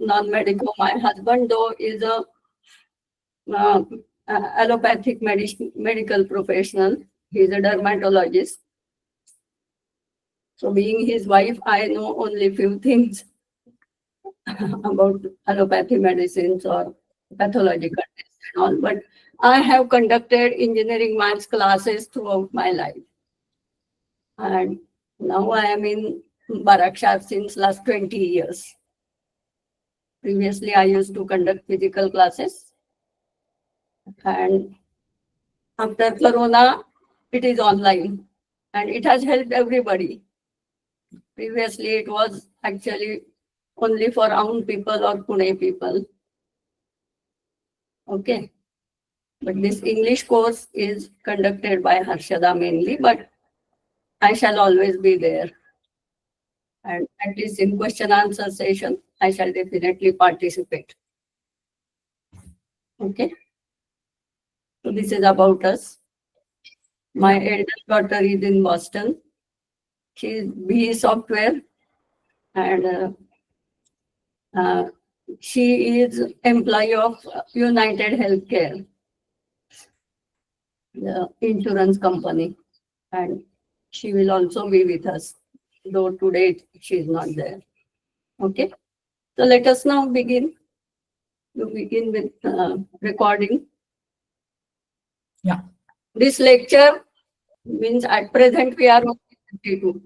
non-medical. My husband, though, is a allopathic medical professional. He's a dermatologist. So being his wife, I know only few things about allopathy medicines or pathological tests and all. But I have conducted engineering maths classes throughout my life. And now I am in Barakshar since last 20 years. Previously, I used to conduct physical classes. And after Corona, it is online. And it has helped everybody. Previously, it was actually only for Aun people or Pune people. Okay. But this English course is conducted by Harshada mainly, but I shall always be there. And at least in question answer session, I shall definitely participate. Okay. So this is about us. My eldest daughter is in Boston. She is BE software, and she is employee of United Healthcare, the insurance company, and she will also be with us, though today she is not there. Okay, so let us now begin. To begin with recording. Yeah. This lecture means at present we are only 52,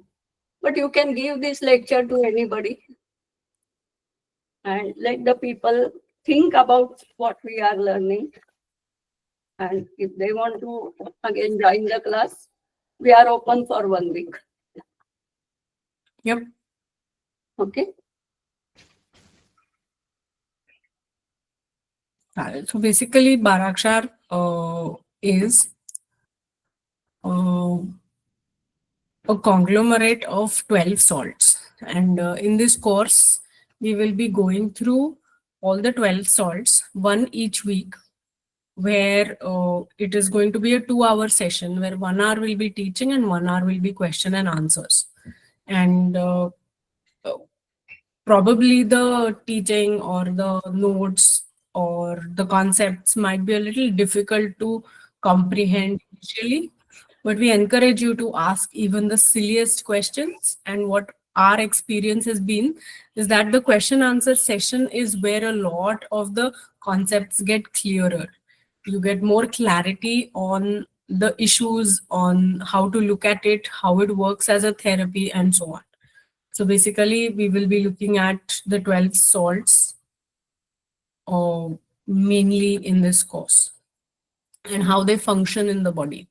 but you can give this lecture to anybody and let the people think about what we are learning. And if they want to again join the class, we are open for 1 week. Yep. Okay. So basically, Barakshar is a conglomerate of 12 salts. And in this course, we will be going through all the 12 salts, one each week, where it is going to be a 2-hour session where 1 hour will be teaching and 1 hour will be question and answers. And probably the teaching or the notes or the concepts might be a little difficult to comprehend initially, but we encourage you to ask even the silliest questions. And what our experience has been is that the question answer session is where a lot of the concepts get clearer. You get more clarity on the issues, on how to look at it, how it works as a therapy, and so on. So basically, we will be looking at the 12 salts mainly in this course and how they function in the body.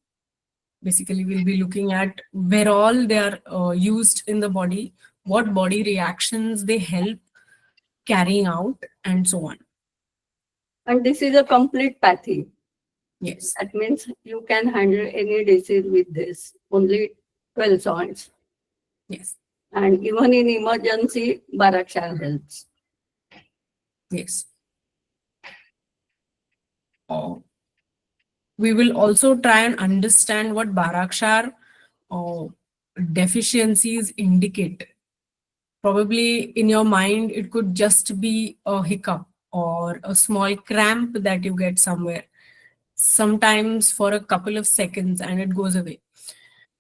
Basically, we'll be looking at where all they are used in the body, what body reactions they help carrying out, and so on. And this is a complete pathy. Yes. That means you can handle any disease with this, only 12 salts. Yes. And even in emergency, Barakshar helps. Yes. We will also try and understand what Barakshar deficiencies indicate. Probably in your mind, it could just be a hiccup or a small cramp that you get somewhere, sometimes for a couple of seconds, and it goes away.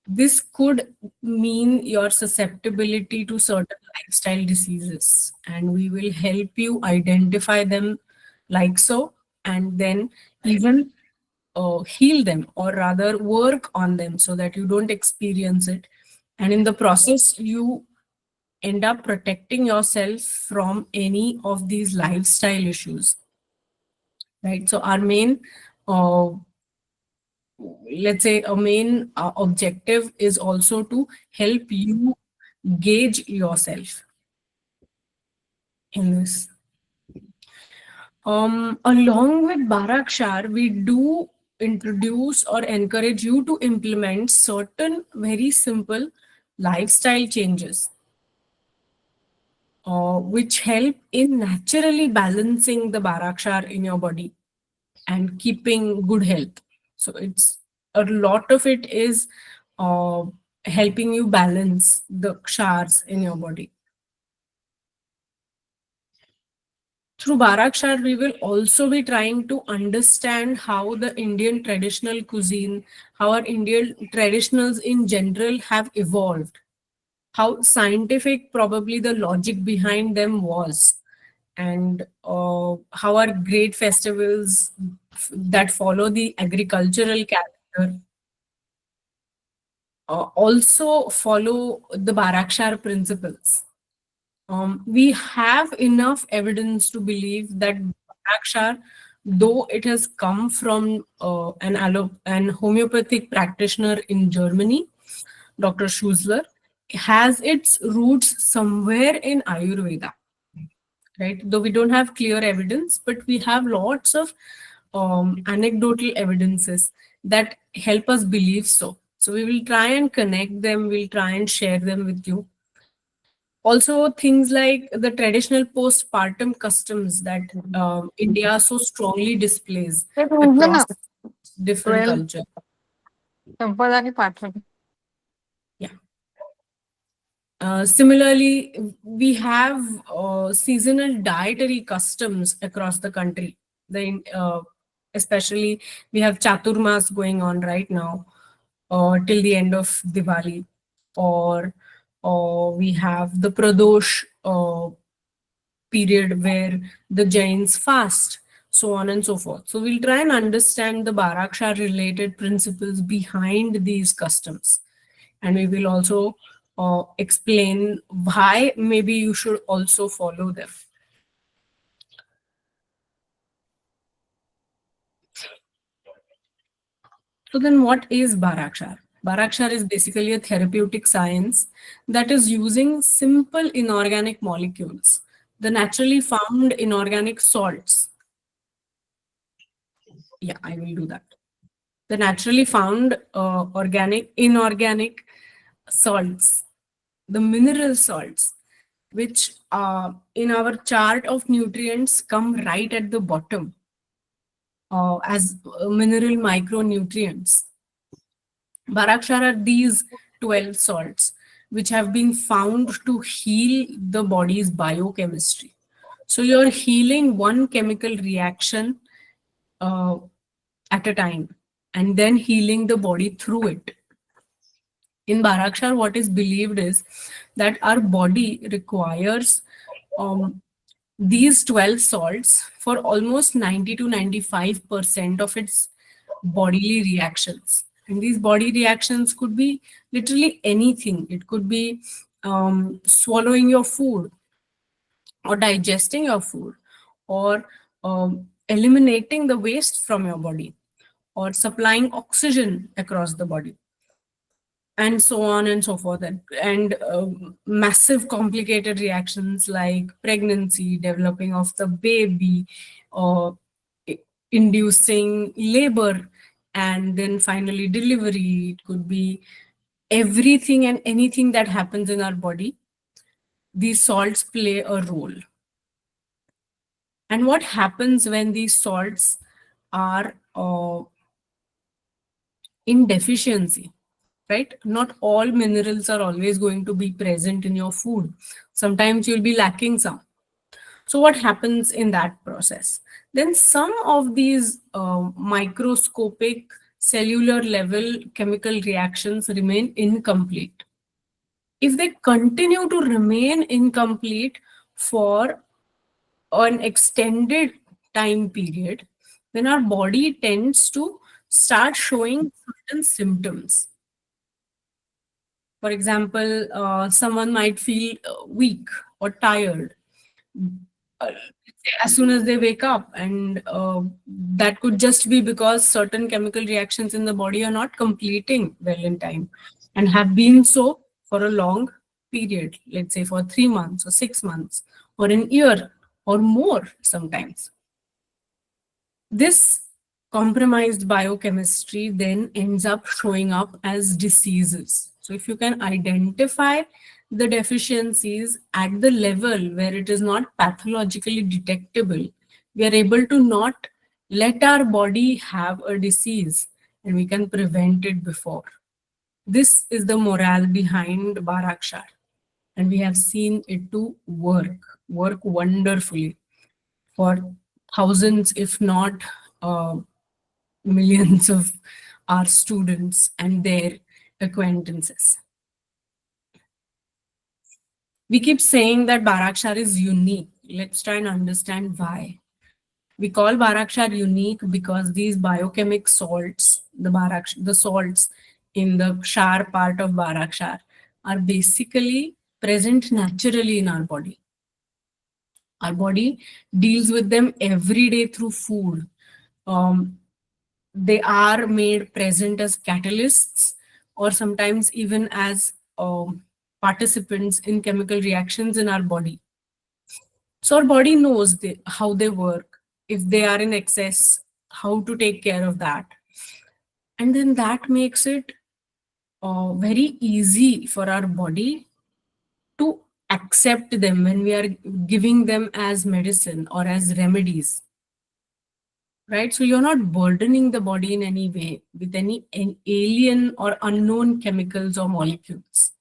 This could mean your susceptibility to certain lifestyle diseases, and we will help you identify them like so, and then even heal them, or rather work on them so that you don't experience it. And in the process, you end up protecting yourself from any of these lifestyle issues. Right. So our main let's say a main objective is also to help you gauge yourself in this. Along with Barakshar, we do introduce or encourage you to implement certain very simple lifestyle changes, which help in naturally balancing the Barakshar in your body and keeping good health. So it's a lot of it is helping you balance the kshars in your body. Through Barakshar, we will also be trying to understand how the Indian traditional cuisine, how our Indian traditionals in general have evolved, how scientific probably the logic behind them was, and how our great festivals that follow the agricultural calendar also follow the Barakshar principles. We have enough evidence to believe that Barakshar, though it has come from an homeopathic practitioner in Germany, Dr. Schussler, has its roots somewhere in Ayurveda, right? Though we don't have clear evidence, but we have lots of anecdotal evidences that help us believe so. So we will try and connect them, we'll try and share them with you. Also, things like the traditional postpartum customs that India so strongly displays across different 12 culture. संपदाने पाठवली. Yeah. Similarly, we have seasonal dietary customs across the country. Especially, we have Chaturmas going on right now till the end of Diwali, or we have the Pradosh period where the Jains fast, so on and so forth. So we'll try and understand the Barakshar related principles behind these customs. And we will also explain why maybe you should also follow them. So then what is Barakshar? Barakshar is basically a therapeutic science that is using simple inorganic molecules, the naturally found inorganic salts. Yeah, I will do that. The naturally found inorganic salts, the mineral salts, which in our chart of nutrients come right at the bottom as mineral micronutrients. Barakshar are these 12 salts which have been found to heal the body's biochemistry. So you're healing one chemical reaction uh, at a time and then healing the body through it. In Barakshar, what is believed is that our body requires um, these 12 salts for almost 90 to 95% of its bodily reactions. And these body reactions could be literally anything. It could be swallowing your food, or digesting your food, or eliminating the waste from your body, or supplying oxygen across the body, and so on and so forth. And massive complicated reactions like pregnancy, developing of the baby, or inducing labor, and then finally delivery. It could be everything and anything that happens in our body. These salts play a role. And what happens when these salts are in deficiency, right? Not all minerals are always going to be present in your food. Sometimes you'll be lacking some. So what happens in that process? Then some of these microscopic cellular level chemical reactions remain incomplete. If they continue to remain incomplete for an extended time period, then our body tends to start showing certain symptoms. For example, someone might feel weak or tired as soon as they wake up, and that could just be because certain chemical reactions in the body are not completing well in time and have been so for a long period, let's say for 3 months or 6 months or an year or more sometimes. This compromised biochemistry then ends up showing up as diseases. So, if you can identify the deficiencies at the level where it is not pathologically detectable, we are able to not let our body have a disease, and we can prevent it before. This is the morale behind Barakshar, and we have seen it to work wonderfully. for thousands, if not millions of our students and their acquaintances. We keep saying that Barakshar is unique. Let's try and understand why. We call Barakshar unique because these biochemic salts, the salts in the Kshar part of Barakshar, are basically present naturally in our body. Our body deals with them every day through food. Um, they are made present as catalysts or sometimes even as participants in chemical reactions in our body. So our body knows how they work, if they are in excess, how to take care of that. And then that makes it very easy for our body to accept them when we are giving them as medicine or as remedies. Right? So you're not burdening the body in any way with any alien or unknown chemicals or molecules.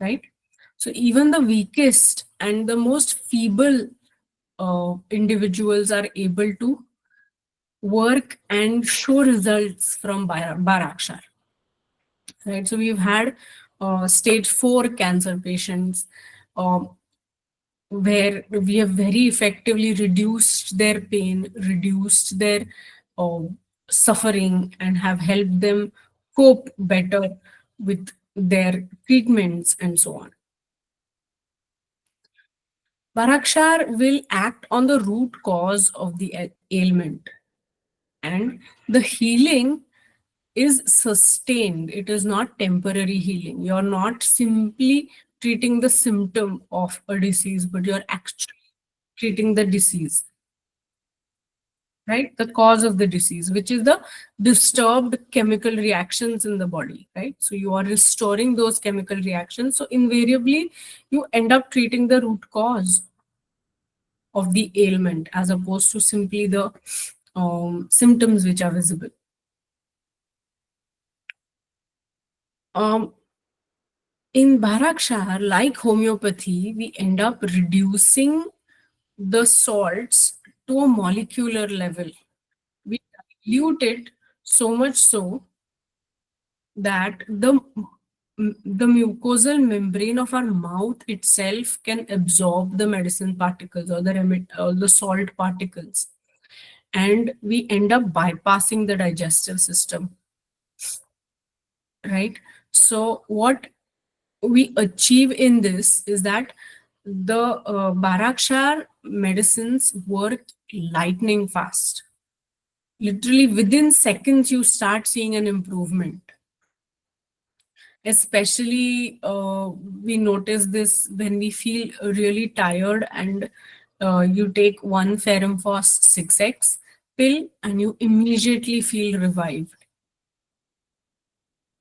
Right? So even the weakest and the most feeble individuals are able to work and show results from Barakshar. Right? So we've had stage 4 cancer patients uh, where we have very effectively reduced their pain, reduced their uh, suffering, and have helped them cope better with their treatments and so on. Barakshar will act on the root cause of the ailment, and the healing is sustained. It is not temporary healing. You're not simply treating the symptom of a disease, but you're actually treating the disease, right? The cause of the disease, which is the disturbed chemical reactions in the body, right? So you are restoring those chemical reactions. So invariably, you end up treating the root cause of the ailment as opposed to simply the symptoms which are visible. Um, in Barakshar, like homeopathy, we end up reducing the salts to a molecular level. We dilute it so much so that the mucosal membrane of our mouth itself can absorb the medicine particles or the salt particles, and we end up bypassing the digestive system, right? So what we achieve in this is that the Barakshar medicines work lightning fast. Literally within seconds, you start seeing an improvement. Especially, we notice this when we feel really tired and you take one Ferrum Phos 6x pill and you immediately feel revived.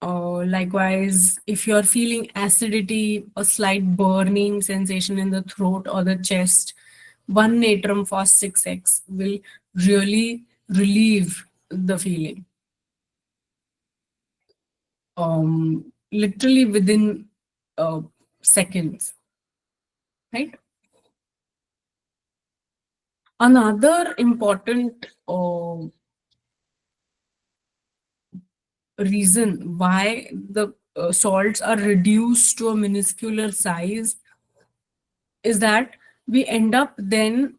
Likewise, if you're feeling acidity, a slight burning sensation in the throat or the chest, one Natrum Phos 6x will really relieve the feeling. Literally within seconds, right? Another important reason why the salts are reduced to a minuscule size is that we end up then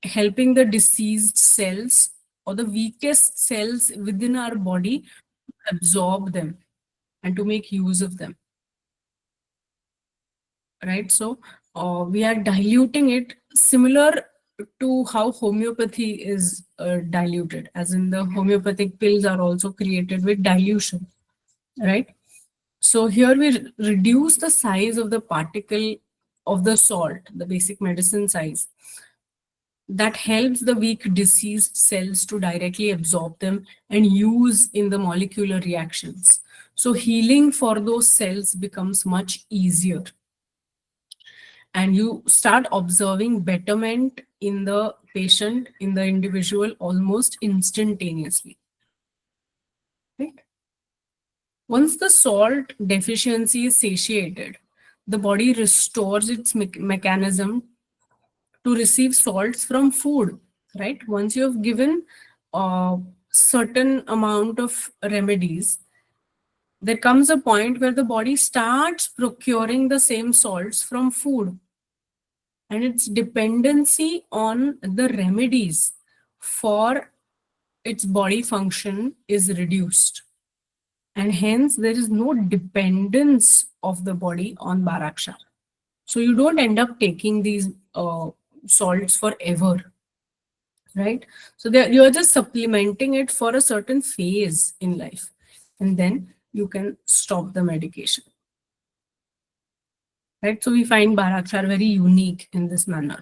helping the diseased cells or the weakest cells within our body to absorb them and to make use of them, right? So we are diluting it similar to how homeopathy is diluted, as in the homeopathic pills are also created with dilution, right? So here we reduce the size of the particle of the salt, the basic medicine size, that helps the weak diseased cells to directly absorb them and use in the molecular reactions. So healing for those cells becomes much easier, and you start observing betterment in the patient, in the individual, almost instantaneously, right? Once the salt deficiency is satiated, the body restores its mechanism to receive salts from food. right? Once you have given a certain amount of remedies, there comes a point where the body starts procuring the same salts from food, and its dependency on the remedies for its body function is reduced, and hence there is no dependence of the body on Barakshar. So you don't end up taking these salts forever, right? So you're just supplementing it for a certain phase in life, and then you can stop the medication, right? So we find Barakshar very unique in this manner.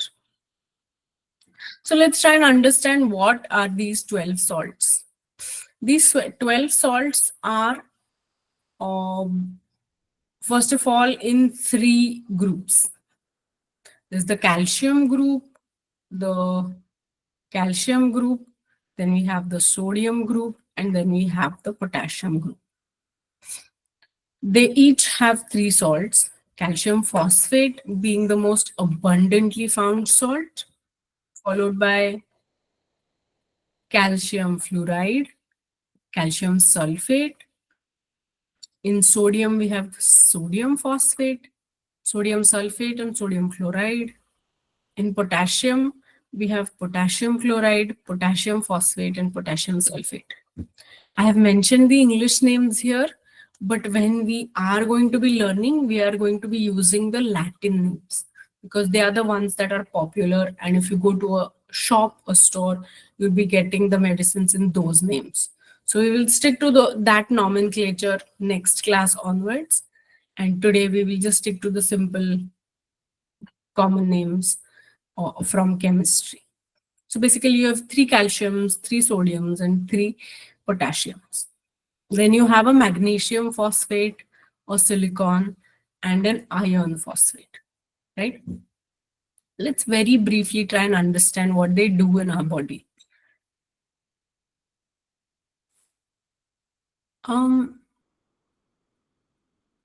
So let's try and understand what are these 12 salts. These 12 salts are, first of all, in three groups. There's the calcium group, the calcium group, then we have the sodium group, and then we have the potassium group. They each have three salts, calcium phosphate being the most abundantly found salt, followed by calcium fluoride, calcium sulfate. In sodium, we have sodium phosphate, sodium sulfate, and sodium chloride. In potassium, we have potassium chloride, potassium phosphate, and potassium sulfate. I have mentioned the English names here, but when we are going to be learning, we are going to be using the Latin names because they are the ones that are popular. And if you go to a shop, a store, you'll be getting the medicines in those names. So we will stick to that nomenclature next class onwards. And today we will just stick to the simple common names from chemistry. So basically you have 3 calciums, 3 sodiums, and 3 potassiums. Then you have a magnesium phosphate or silicon and an iron phosphate, right? Let's very briefly try and understand what they do in our body.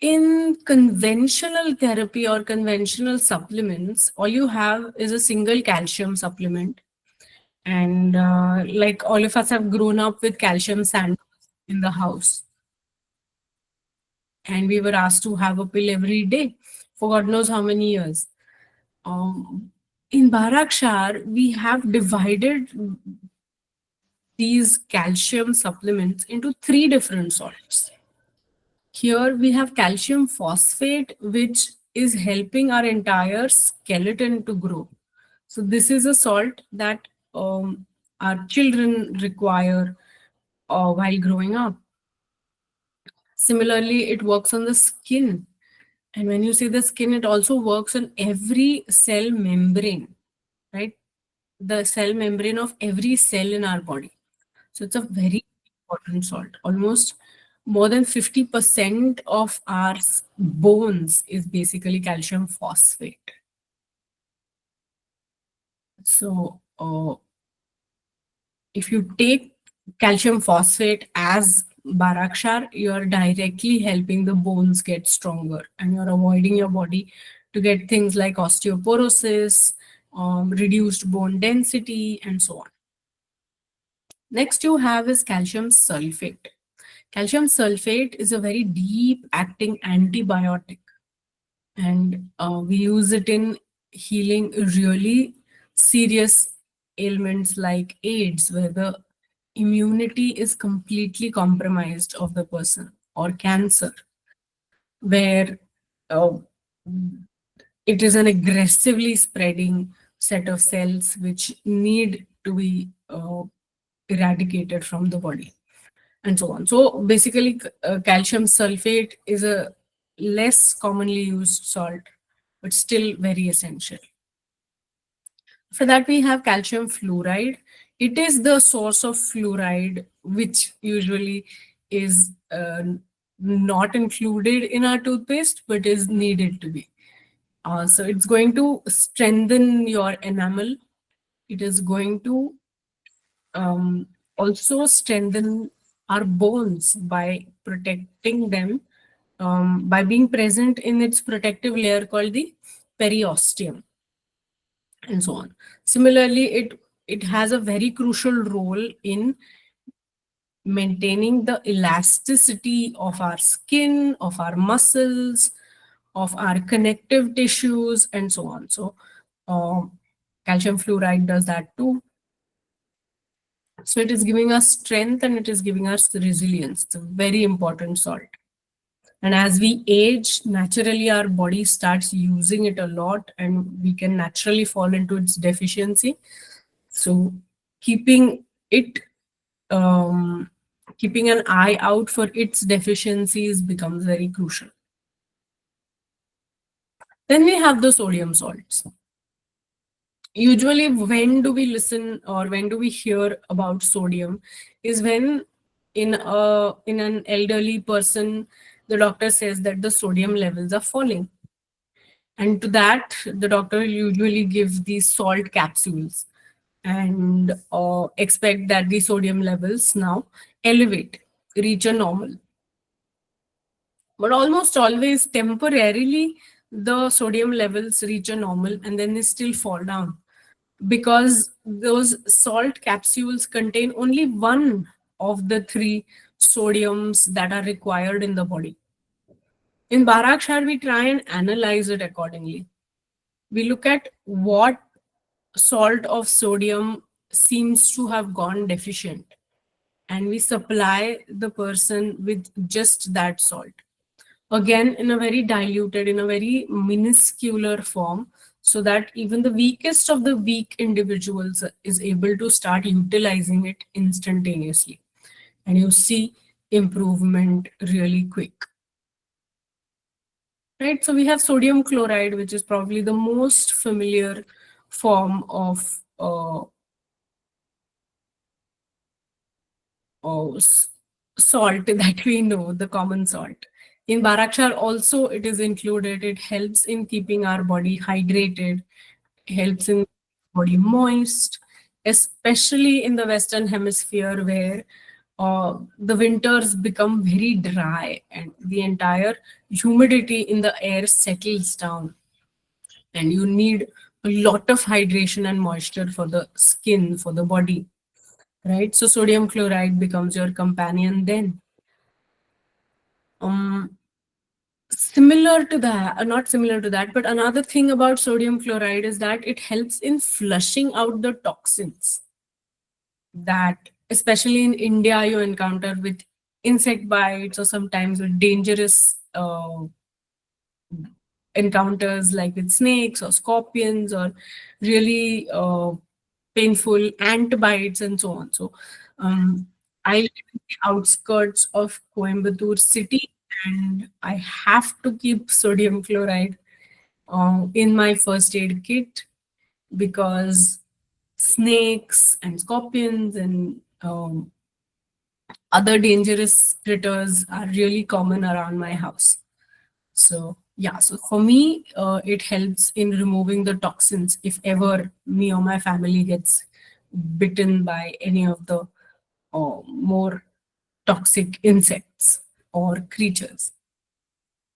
In conventional therapy or conventional supplements, all you have is a single calcium supplement. And like all of us have grown up with calcium sand in the house. And we were asked to have a pill every day for God knows how many years. In Barakshar, we have divided these calcium supplements into 3 different salts. Here we have calcium phosphate, which is helping our entire skeleton to grow. So this is a salt that our children require while growing up. Similarly, it works on the skin. And when you say the skin, it also works on every cell membrane, right? The cell membrane of every cell in our body. So it's a very important salt. Almost more than 50% of our bones is basically calcium phosphate. So if you take calcium phosphate as Barakshar, you are directly helping the bones get stronger, and you're avoiding your body to get things like osteoporosis, reduced bone density, and so on. Next you have is calcium sulfate. Calcium sulfate is a very deep acting antibiotic, and we use it in healing really serious ailments like AIDS, where the immunity is completely compromised of the person, or cancer, where uh, it is an aggressively spreading set of cells which need to be eradicated from the body, and so on. So basically, calcium sulfate is a less commonly used salt, but still very essential. For that, we have calcium fluoride. It is the source of fluoride, which usually is not included in our toothpaste, but is needed to be. So it's going to strengthen your enamel. It is going to also strengthen our bones by protecting them, by being present in its protective layer called the periosteum, and so on. Similarly, it it has a very crucial role in maintaining the elasticity of our skin, of our muscles, of our connective tissues, and so on. So, calcium fluoride does that too. So, it is giving us strength and it is giving us resilience. It's a very important salt. And as we age, naturally our body starts using it a lot and we can naturally fall into its deficiency. So, keeping it keeping an eye out for its deficiencies becomes very crucial. Then we have the sodium salts. Usually, when do we listen or when do we hear about sodium is when in an elderly person, the doctor says that the sodium levels are falling. And to that, the doctor will usually give these salt capsules and expect that the sodium levels now elevate, reach a normal. But almost always temporarily, the sodium levels reach a normal and then they still fall down because those salt capsules contain only one of the three sodiums that are required in the body. In Barakshar, we try and analyze it accordingly. We look at what salt of sodium seems to have gone deficient and we supply the person with just that salt, again in a very diluted, in a very minuscular form, so that even the weakest of the weak individuals is able to start utilizing it instantaneously, and you see improvement really quick. Right, so we have sodium chloride, which is probably the most familiar form of salt that we know, the common salt. In Barakshar also it is included. It helps in keeping our body hydrated, helps in body moist, especially in the Western Hemisphere where the winters become very dry and the entire humidity in the air settles down. And you need a lot of hydration and moisture for the skin, for the body, right? So sodium chloride becomes your companion then. Um, Similar to that, not similar to that, but another thing about sodium chloride is that it helps in flushing out the toxins that, especially in India, you encounter with insect bites or sometimes with dangerous encounters like with snakes or scorpions or really painful ant bites and so on. So I live in the outskirts of Coimbatore city and I have to keep sodium chloride in my first aid kit because snakes and scorpions and other dangerous critters are really common around my house. So yeah, so for me, it helps in removing the toxins if ever me or my family gets bitten by any of the more toxic insects or creatures.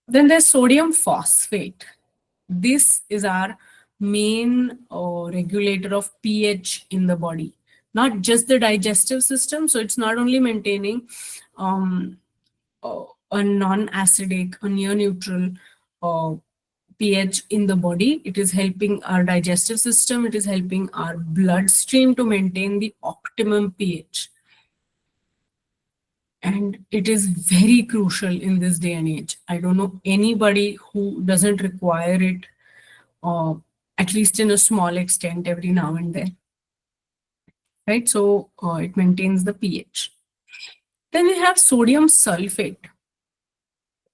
Then there's sodium phosphate. This is our main regulator of pH in the body, not just the digestive system. So it's not only maintaining a non-acidic, a near neutral uh, pH in the body. It is helping our digestive system. It is helping our bloodstream to maintain the optimum pH. And it is very crucial in this day and age. I don't know anybody who doesn't require it, uh, at least in a small extent every now and then. Right? So it maintains the pH. Then we have sodium sulfate,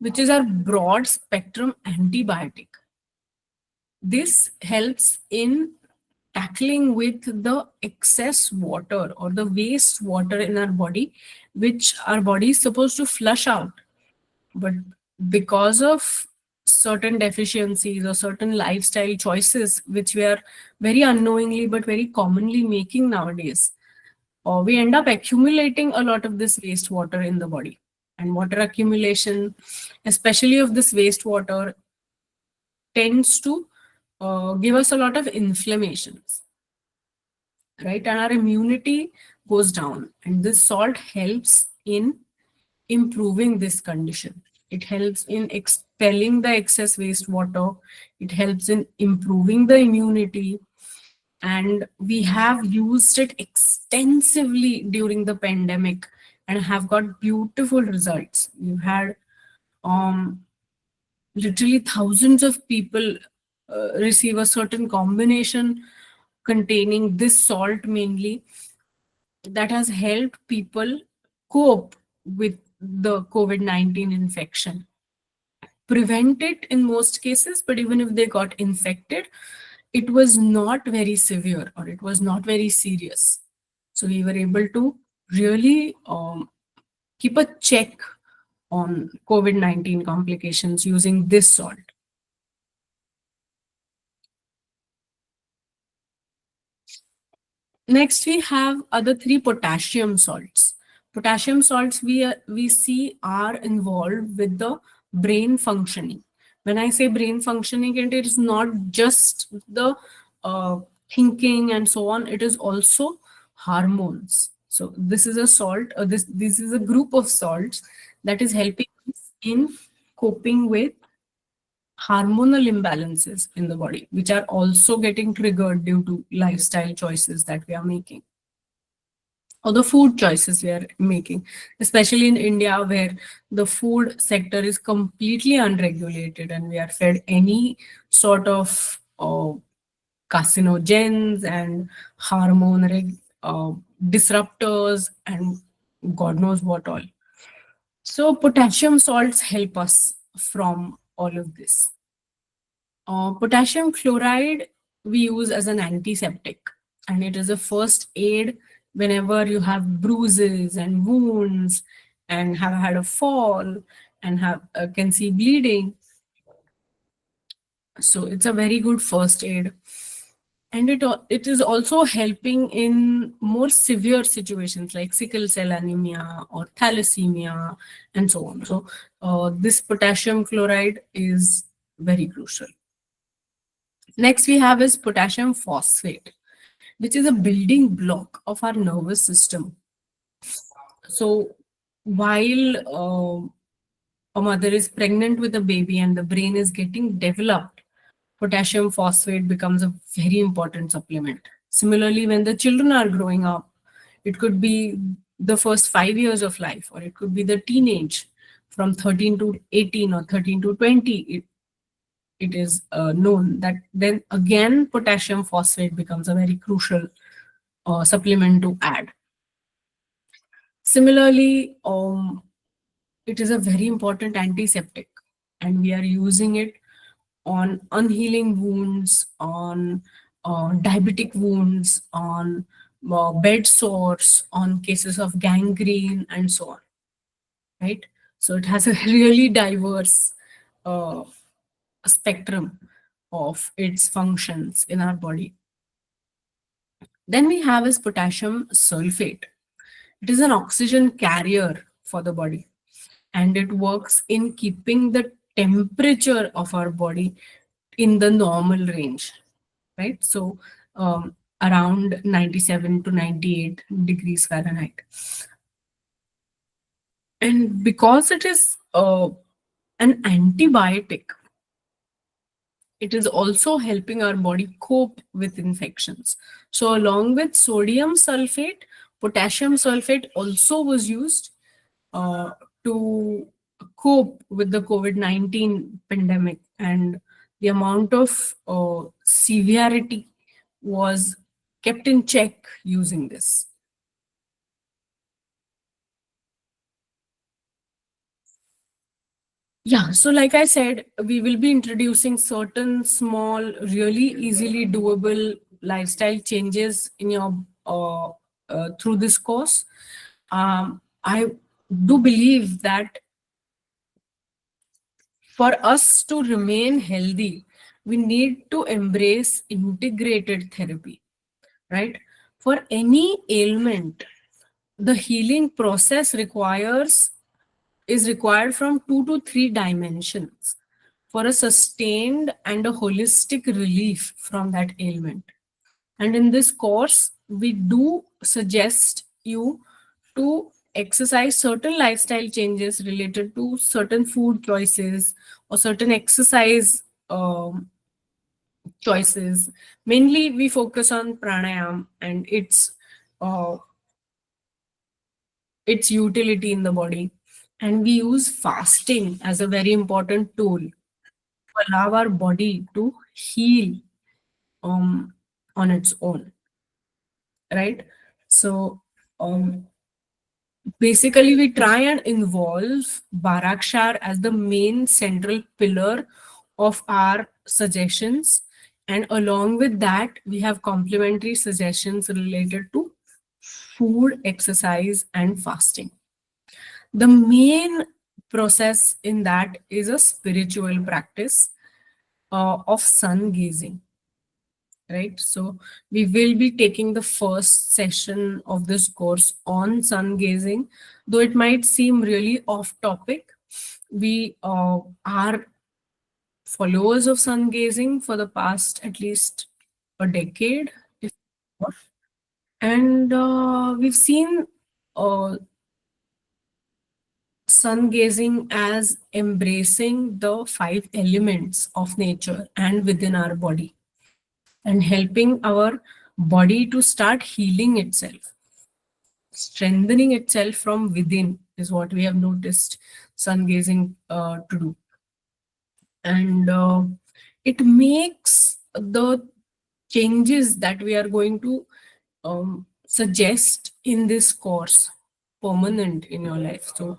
which is our broad spectrum antibiotic. This helps in tackling with the excess water or the waste water in our body, which our body is supposed to flush out. But because of certain deficiencies or certain lifestyle choices, which we are very unknowingly but very commonly making nowadays, we end up accumulating a lot of this wastewater in the body. And water accumulation, especially of this wastewater, tends to give us a lot of inflammations. right? And our immunity goes down. And this salt helps in improving this condition. It helps in expelling the excess wastewater. It helps in improving the immunity. And we have used it extensively during the pandemic and have got beautiful results. We've had um, literally thousands of people receive a certain combination containing this salt mainly, that has helped people cope with the COVID-19 infection. Prevent it in most cases, but even if they got infected, it was not very severe or it was not very serious. So we were able to really keep a check on COVID-19 complications using this salt. Next, we have other three potassium salts. Potassium salts we see are involved with the brain functioning. When I say brain functioning, it is not just the uh, thinking and so on. It is also hormones. So this is a salt. This is a group of salts that is helping us in coping with hormonal imbalances in the body, which are also getting triggered due to lifestyle choices that we are making or the food choices we are making, especially in India, where the food sector is completely unregulated and we are fed any sort of carcinogens and disruptors and God knows what all. So, potassium salts help us from all of this. Potassium chloride we use as an antiseptic, and it is a first aid whenever you have bruises and wounds and have had a fall and have can see bleeding. So it's a very good first aid, and it is also helping in more severe situations like sickle cell anemia or thalassemia and so on. So this potassium chloride is very crucial. Next, we have is potassium phosphate, which is a building block of our nervous system. So, while a mother is pregnant with a baby and the brain is getting developed, potassium phosphate becomes a very important supplement. Similarly, when the children are growing up, it could be the first 5 years of life, or it could be the teenage from 13 to 18 or 13 to 20. It is known that then again potassium phosphate becomes a very crucial supplement to add. Similarly, it is a very important antiseptic, and we are using it on unhealing wounds, on diabetic wounds, on bed sores, on cases of gangrene, and so on. Right? So it has a really diverse uh, spectrum of its functions in our body. Then we have is potassium sulfate. It is an oxygen carrier for the body, and it works in keeping the temperature of our body in the normal range, right? So around 97 to 98 degrees Fahrenheit. And because it is an antibiotic, it is also helping our body cope with infections. So, along with sodium sulfate, potassium sulfate also was used uh, to cope with the COVID-19 pandemic, and the amount of severity was kept in check using this. Yeah, so like I said, we will be introducing certain small, really easily doable lifestyle changes in your through this course. I do believe that for us to remain healthy, we need to embrace integrated therapy, right? For any ailment, the healing process requires is required from 2 to 3 dimensions for a sustained and a holistic relief from that ailment. And in this course, we do suggest you to exercise certain lifestyle changes related to certain food choices or certain exercise choices. Mainly, we focus on pranayam and uh, its utility in the body. And we use fasting as a very important tool to allow our body to heal on its own, right? So, um, basically, we try and involve Barakshar as the main central pillar of our suggestions. And along with that, we have complementary suggestions related to food, exercise, and fasting. The main process in that is a spiritual practice of sun gazing, right? So we will be taking the first session of this course on sun gazing, though it might seem really off topic. We are followers of sun gazing for the past at least a decade, if not. And we've seen uh, sun gazing as embracing the five elements of nature and within our body and helping our body to start healing itself, strengthening itself from within is what we have noticed sun gazing to do. And it makes the changes that we are going to suggest in this course permanent in your life. So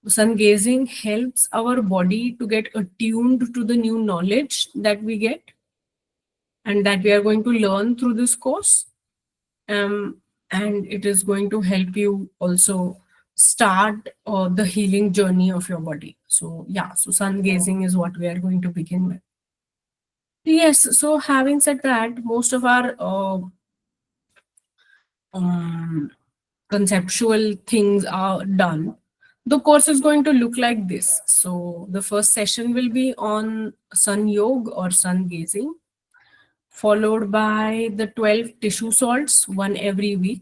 sun gazing helps our body to get attuned to the new knowledge that we get and that we are going to learn through this course. Um, and it is going to help you also start the healing journey of your body. So, yeah, so sun gazing is what we are going to begin with. Yes, so having said that, most of our um, conceptual things are done. The course is going to look like this. So the first session will be on sun yoga or sun gazing, followed by the 12 tissue salts, one every week.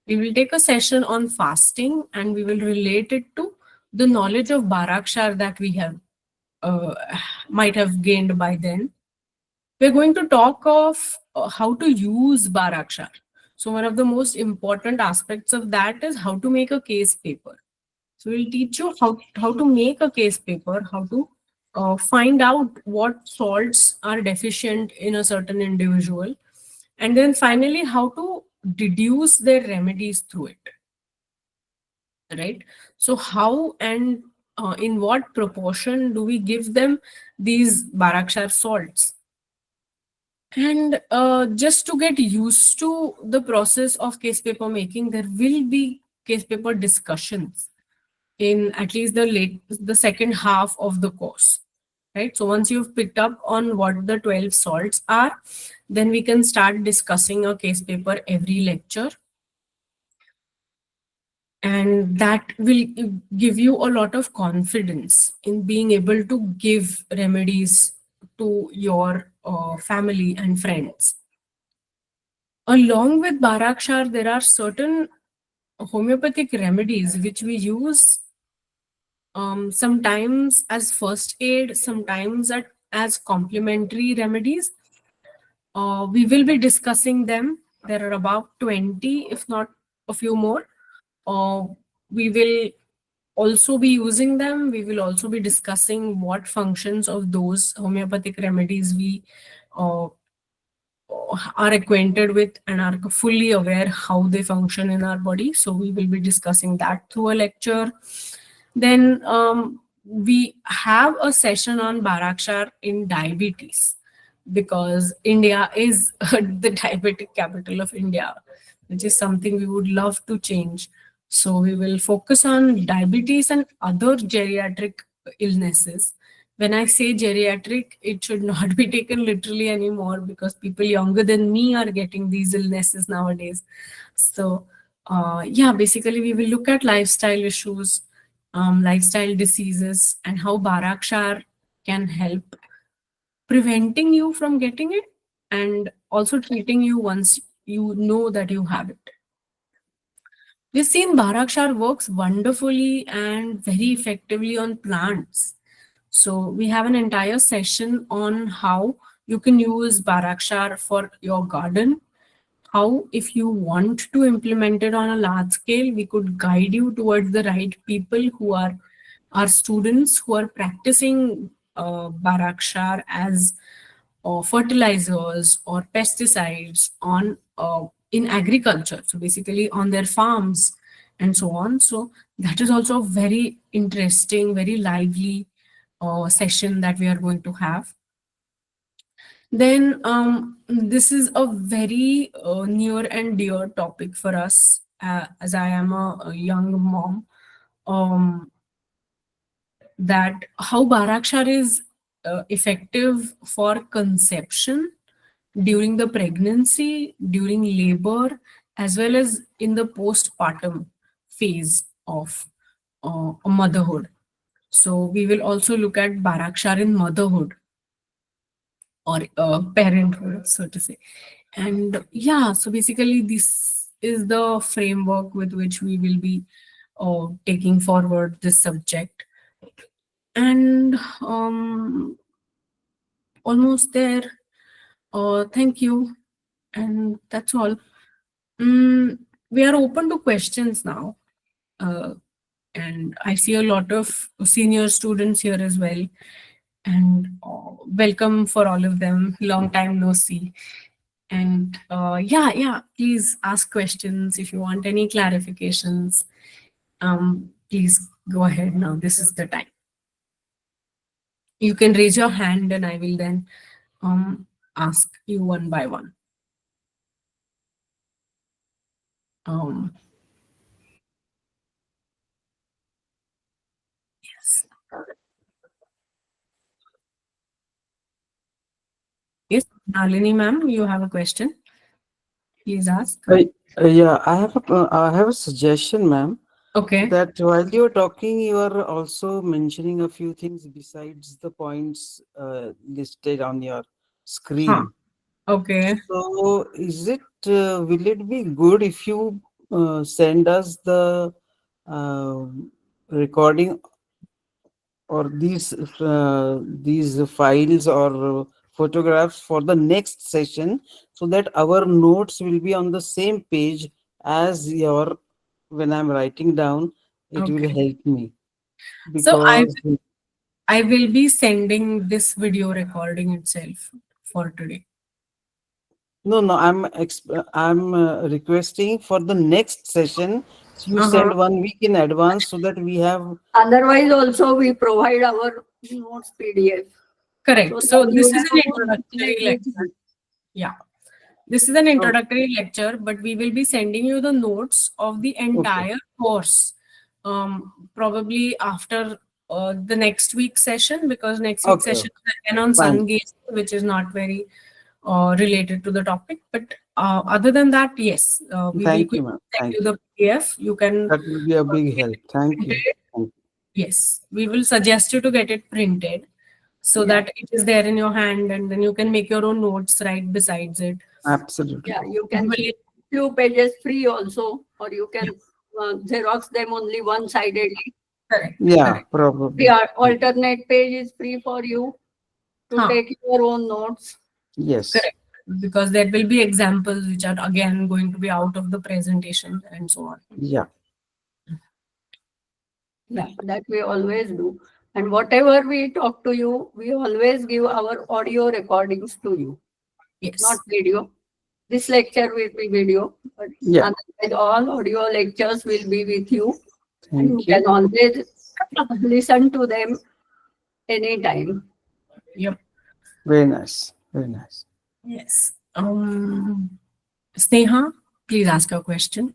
We will take a session on fasting and we will relate it to the knowledge of Barakshar that we have uh, might have gained by then. We're going to talk of how to use Barakshar. So one of the most important aspects of that is how to make a case paper. So we'll teach you how to make a case paper, how to find out what salts are deficient in a certain individual, and then finally how to deduce their remedies through it, right? So how and in what proportion do we give them these Barakshar salts? And just to get used to the process of case paper making, there will be case paper discussions in at least the second half of the course, right? So once you've picked up on what the 12 salts are, then we can start discussing a case paper every lecture, and that will give you a lot of confidence in being able to give remedies to your family and friends. Along with Barakshar, there are certain homeopathic remedies which we use sometimes as first aid, sometimes as complementary remedies. We will be discussing them. There are about 20, if not a few more. Uh, we will also be using them. We will also be discussing what functions of those homeopathic remedies we uh, are acquainted with and are fully aware how they function in our body. So we will be discussing that through a lecture. Then we have a session on Barakshar in diabetes because India is the diabetic capital of India, which is something we would love to change. So we will focus on diabetes and other geriatric illnesses. When I say geriatric, it should not be taken literally anymore because people younger than me are getting these illnesses nowadays. So, yeah, basically, we will look at lifestyle issues, lifestyle diseases, and how Barakshar can help preventing you from getting it and also treating you once you know that you have it. We've seen Barakshar works wonderfully and very effectively on plants. So we have an entire session on how you can use Barakshar for your garden. How, if you want to implement it on a large scale, we could guide you towards the right people who are our students who are practicing Barakshar as fertilizers or pesticides on in agriculture. So basically on their farms and so on. So that is also a very interesting, very lively session that we are going to have. Then this is a very near and dear topic for us, as I am a young mom. Um, that how Barakshar is effective for conception, during the pregnancy, during labor, as well as in the postpartum phase of motherhood. So we will also look at Barakshar in motherhood or parenthood, so to say. And yeah, so basically this is the framework with which we will be taking forward this subject. And almost there. Thank you. And that's all. Mm, we are open to questions now. Uh, and I see a lot of senior students here as well. And welcome for all of them. Long time no see. And yeah, please ask questions if you want any clarifications. Please go ahead now. This is the time. You can raise your hand and I will then ask you one by one. Um, yes. Yes, Nalini ma'am, you have a question? Please ask. Yeah, I have a suggestion, ma'am. Okay. That while you're talking, you are also mentioning a few things besides the points listed on your Huh. screen. Okay. So, will it be good if you send us the uh, recording or these files or photographs for the next session, so that our notes will be on the same page as your when I'm writing down, it will Okay. help me So I because I will be sending this video recording itself for today. no, I'm requesting for the next session you Uh-huh. send 1 week in advance so that we have. Otherwise, also we provide our notes PDF. So Correct. So that you this is an have to introductory click lecture. with. Yeah. This is an Oh, introductory lecture, but we will be sending you the notes of the okay, entire course. Probably after the next week's session, because next week's okay, session okay, is again on fine. sun gazing, which is not very related to the topic. But other than that, yes, we will Thank you, quickly ma'am. send Thank you you. the PDF. You can That will be a big get help. it Thank you. printed. Thank Yes, we will suggest you to get it printed so Yeah, that it is there in your hand, and then you can make your own notes right besides it. Absolutely. yeah. You can keep Usually, few pages free also, or you yeah, can Xerox them only one-sidedly. correct, Yeah, correct. The probably. alternate page is free for you to Huh, take your own notes. Yes. correct. Because there will be examples which are again going to be out of the presentation and so on. Yeah. Yeah, that we always do. And whatever we talk to you, we always give our audio recordings to you, not Yes, video. This lecture will be video, but Yeah. otherwise all audio lectures will be with you, and you Thank can you. always listen to them anytime. yep, Very nice. Very nice. yes. Sneha, please ask your question.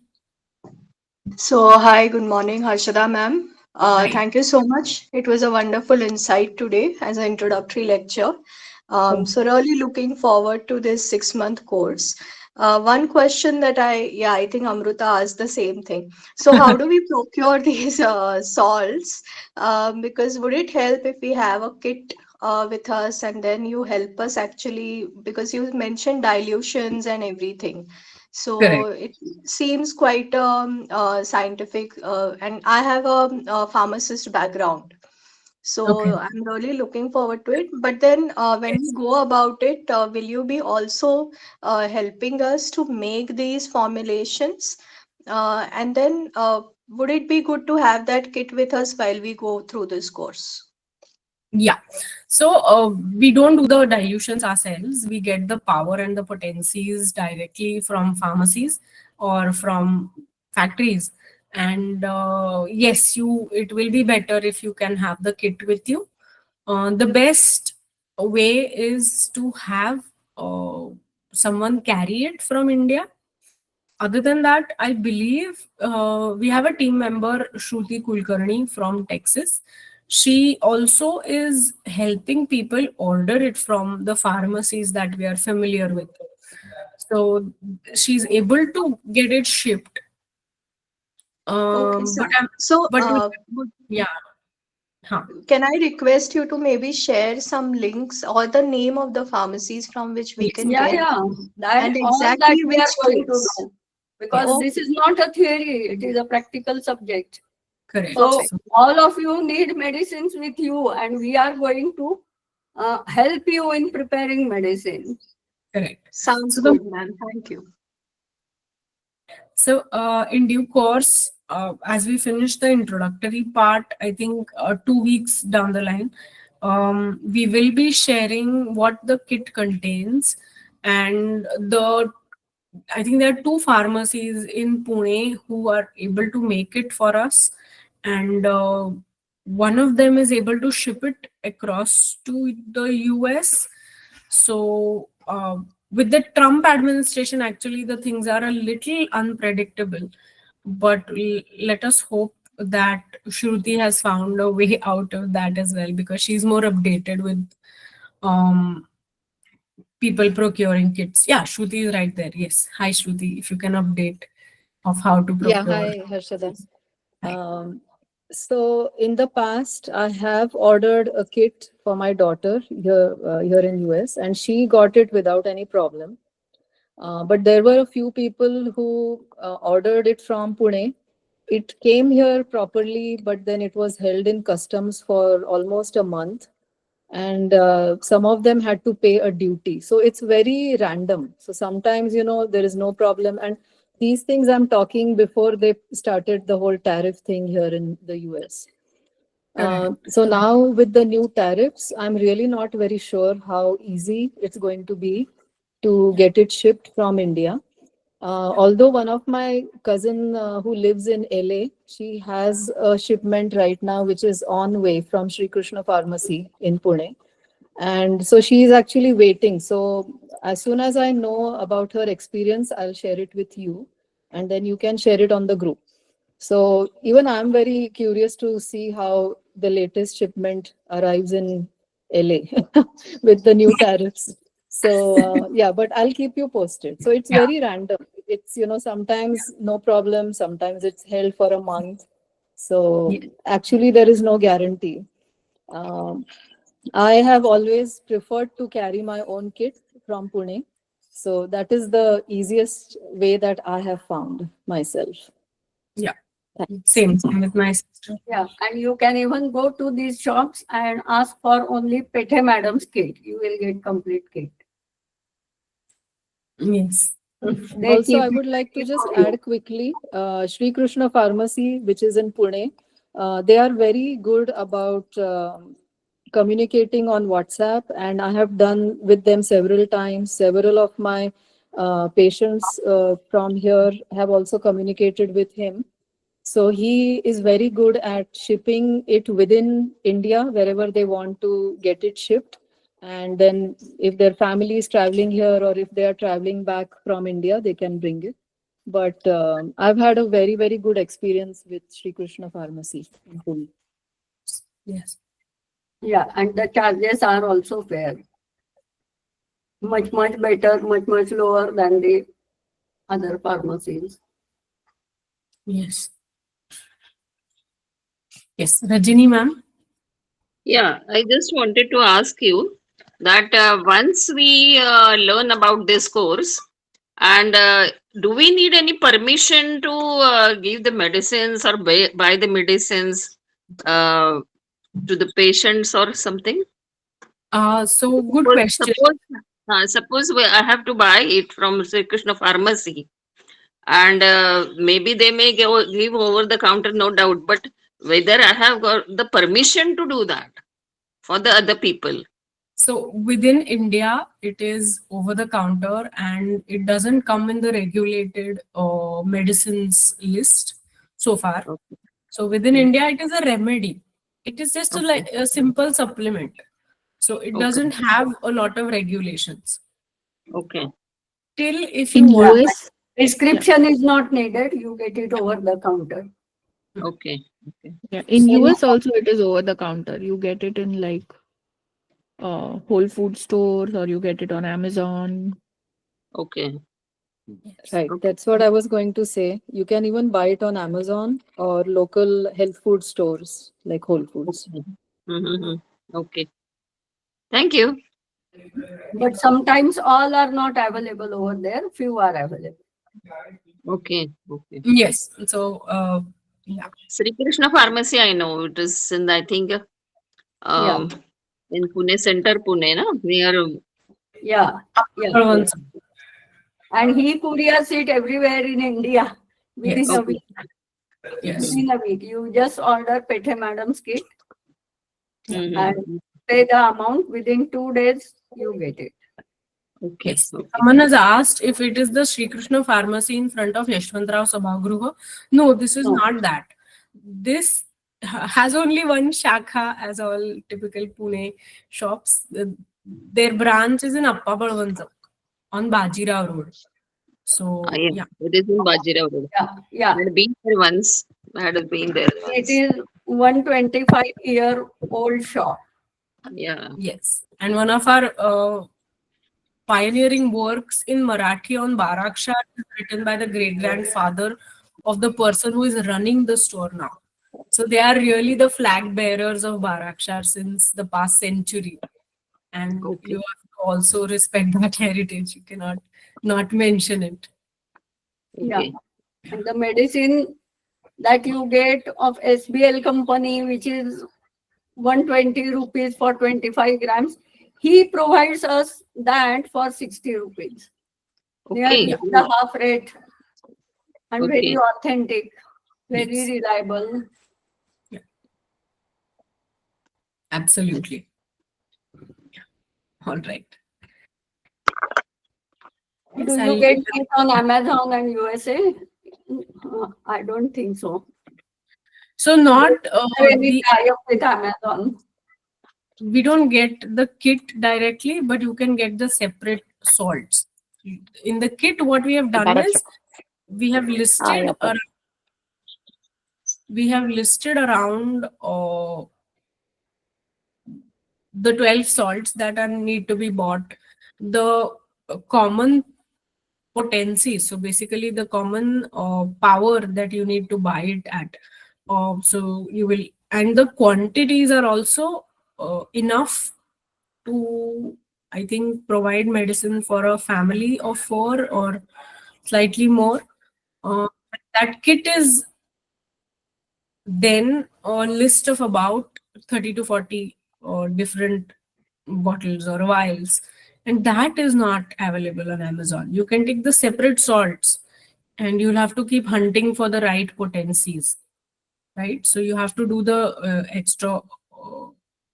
So, hi, good morning, Harshada ma'am. Hi. Thank you so much. It was a wonderful insight today as an introductory lecture. Oh, So, really looking forward to this 6-month course. One question that I think Amruta asked the same thing. So, how do we procure these salts? Because would it help if we have a kit with us, and then you help us actually, because you mentioned dilutions and everything. So Correct. it seems quite scientific, and I have a pharmacist background. Okay. So I'm really looking forward to it. But then when we Yes. go about it, will you be also helping us to make these formulations? And then would it be good to have that kit with us while we go through this course? Yeah. So we don't do the dilutions ourselves. We get the power and the potencies directly from pharmacies or from factories. And yes, it will be better if you can have the kit with you. The best way is to have uh, someone carry it from India. Other than that, I believe we have a team member, Shruti Kulkarni from Texas. She also is helping people order it from the pharmacies that we are familiar with. So she's able to get it shipped. Okay, But sir. So but yeah, huh. can I request you to maybe share some links or the name of the pharmacies from which we Yes, can Yeah, get, yeah, that and all that exactly we are which going to kits? do, because yes, this Okay, is not a theory, it is a practical subject. correct. So perfect. So all of you need medicines with you, and we are going to help you in preparing medicine. correct. Sounds So the good, ma'am. Thank you. So, in due course, as we finish the introductory part, I think 2 weeks down the line, we will be sharing what the kit contains. And I think there are two pharmacies in Pune who are able to make it for us. And one of them is able to ship it across to the US. So, with the Trump administration, actually, the things are a little unpredictable. But let us hope that Shruti has found a way out of that as well, because she's more updated with um, people procuring kits. Yeah, Shruti is right there. Yes. Hi, Shruti. If you can update of how to Yeah, procure. hi, Harshada. Hi. Um, so in the past, I have ordered a kit for my daughter here in US, and she got it without any problem. But there were a few people who ordered it from Pune. It came here properly, but then it was held in customs for almost a month, and some of them had to pay a duty, so it's very random. So sometimes, there is no problem, and these things I'm talking before they started the whole tariff thing here in the US. Correct. So now with the new tariffs, I'm really not very sure how easy it's going to be to get it shipped from India. Although one of my cousin who lives in LA, she has a shipment right now which is on way from Sri Krishna Pharmacy in Pune, and so she is actually waiting. So as soon as I know about her experience, I'll share it with you, and then you can share it on the group. So even I'm very curious to see how the latest shipment arrives in LA with the new tariffs. So yeah, but I'll keep you posted. So it's Yeah. very random. It's, sometimes no problem, sometimes it's held for a month. So Yeah. actually there is no guarantee. Um, I have always preferred to carry my own kit from Pune. So that is the easiest way that I have found myself. Yeah. Thanks. Same with my sister. Yeah, and you can even go to these shops and ask for only Pethe Madam's kit. You will get complete kit. Yes. They Also, keep I it would like to ready just for you. add quickly, Sri Krishna Pharmacy, which is in Pune, they are very good about communicating on WhatsApp, and I have done with them several times. Several of my patients from here have also communicated with him. So he is very good at shipping it within India, wherever they want to get it shipped. And then if their family is traveling here or if they are traveling back from India, they can bring it. But I've had a very, very good experience with Sri Krishna Pharmacy in Pune. Yes. Yeah, and the charges are also fair. Much, much better, much, much lower than the other pharmacies. Yes. Yes. Rajini, ma'am. Yeah, I just wanted to ask you that once we learn about this course, and do we need any permission to give the medicines or buy the medicines uh, to the patients or something? So good Suppose, question. suppose, I have to buy it from Sri Krishna Pharmacy, and maybe they may give over the counter, no doubt, but whether I have got the permission to do that for the other people. So within India, it is over the counter and it doesn't come in the regulated medicines list so far. Okay. So within India, it is a remedy. It is just Okay. like a simple supplement. So it Okay. doesn't have a lot of regulations. Okay. Till if In you want, US, Prescription is not needed, you get it over the counter. Okay. Okay. yeah, in So, US also it is over the counter. You get it in like Whole Food stores or you get it on Amazon. Okay. Right, Okay. that's what I was going to say. You can even buy it on Amazon or local health food stores like Whole Foods. Okay. Mm-hmm. Okay. Thank you. but sometimes all are not available over there, few are available. Okay. Okay. yes. So yeah. Sri Krishna Pharmacy, I know it is in, I think, Yeah, in Pune Center, Pune, no? Near. yeah, yeah. Once- And he couriers it everywhere in India within Yes. a Okay. week. Yes. Within a week, you just order Pethe Madam's kit Mhm. and pay the amount. Within 2 days, you get it. Okay. Yes. Okay. Someone has asked if it is the Sri Krishna pharmacy in front of Yashwantrao Sabhagruha. No, this is No. not that. This has only one shakha, as all typical Pune shops. Their branch is in Appa Balwanza on Bajirao Road. So Yeah. yeah. It is in Bajira Road. Yeah, yeah. I had been there once. I had been there It once. is 125-year-old shop. Yeah. Yes. And one of our pioneering works in Marathi on Barakshar is written by the great grandfather of the person who is running the store now. So they are really the flag bearers of Barakshar since the past century. And Okay. you have to also respect that heritage. You cannot not mention it. Yeah. Okay. And the medicine that you get of SBL company, which is 120 rupees for 25 grams, he provides us that for 60 rupees. Nearly Okay. the half rate and very Okay. authentic, very Yes. reliable. Absolutely. All right. Yes, Do you I'll- get it on Amazon and USA? I don't think so. So not Have any the tie-up with Amazon? we don't get the kit directly, but you can get the separate salts. In the kit, what we have done is we have listed around the 12 salts that are need to be bought. The common potency, so basically the common power that you need to buy it at. So you will, and the quantities are also enough to, I think, provide medicine for a family of 4 or slightly more. Uh, that kit is then a list of about 30 to 40 different bottles or vials, and that is not available on Amazon. You can take the separate salts and you'll have to keep hunting for the right potencies, right? So you have to do the extra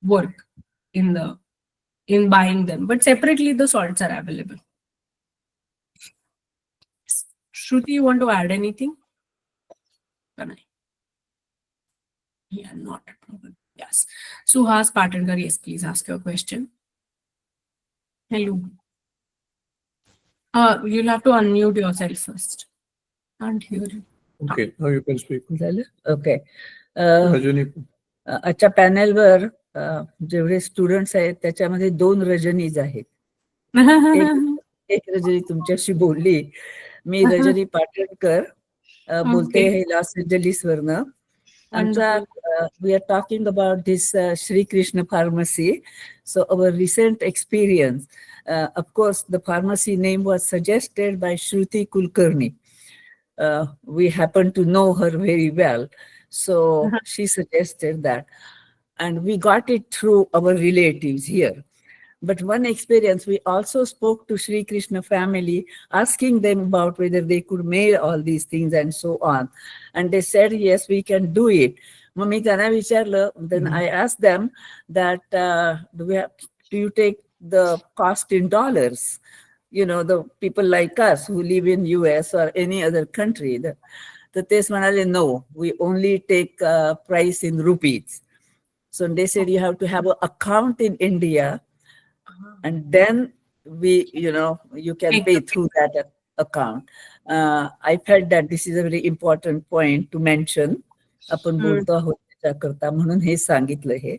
work in the in buying them, but separately the salts are available. Shruti, you want to add anything? Can I? Yeah, not a problem. Yes. Suhas Patankar, yes, please ask your question. Hello. You'll have to unmute yourself first. Can't hear you. Okay, now you can speak. झालं okay Rajani. आजच्या पॅनेलवर जेवढे students आहेत त्याच्यामध्ये 2 रजनीज आहेत. एक रजनी तुमच्याशी बोलली. मी रजनी पाटणकर बोलते Okay. हे लॉस एंजलिस वरनं. Anurag, we are talking about this Sri Krishna pharmacy. So our recent experience, of course, the pharmacy name was suggested by Shruti Kulkarni. We happen to know her very well. So she suggested that. And we got it through our relatives here. But one experience, we also spoke to Sri Krishna family, asking them about whether they could make all these things and so on. And they said, yes, we can do it. मग मी त्यांना विचारलं, then I asked them that, do you take the cost in dollars? You know, the people like us who live in US or any other country. तर तेच म्हणाले, no, we only take price in rupees. So they said you have to have an account in India, and then you can pay through that account. I felt that this is a very important point to mention. आपण बोलतो आहोत त्याच्याकरता म्हणून हे सांगितलं हे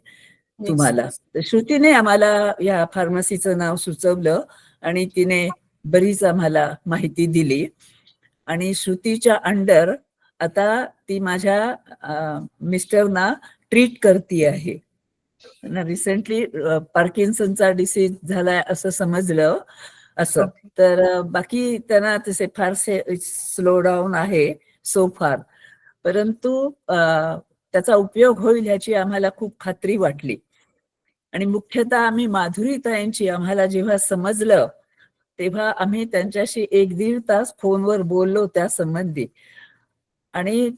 तुम्हाला. तर श्रुतीने आम्हाला या फार्मसीचं नाव सुचवलं आणि तिने बरीच आम्हाला माहिती दिली. आणि श्रुतीच्या अंडर आता ती माझ्या मिस्टरना ट्रीट करती आहे. रिसेंटली पार्किन्सनचा डिसीज झालाय असं समजलं असं. तर बाकी त्यांना तसे फारसे स्लो डाऊन आहे सो फार, परंतु त्याचा उपयोग होईल ह्याची आम्हाला खूप खात्री वाटली. आणि मुख्यतः आम्ही माधुरीताईंची आम्हाला जेव्हा समजलं तेव्हा आम्ही त्यांच्याशी 1-1.5 तास फोनवर बोललो त्या संबंधी. आणि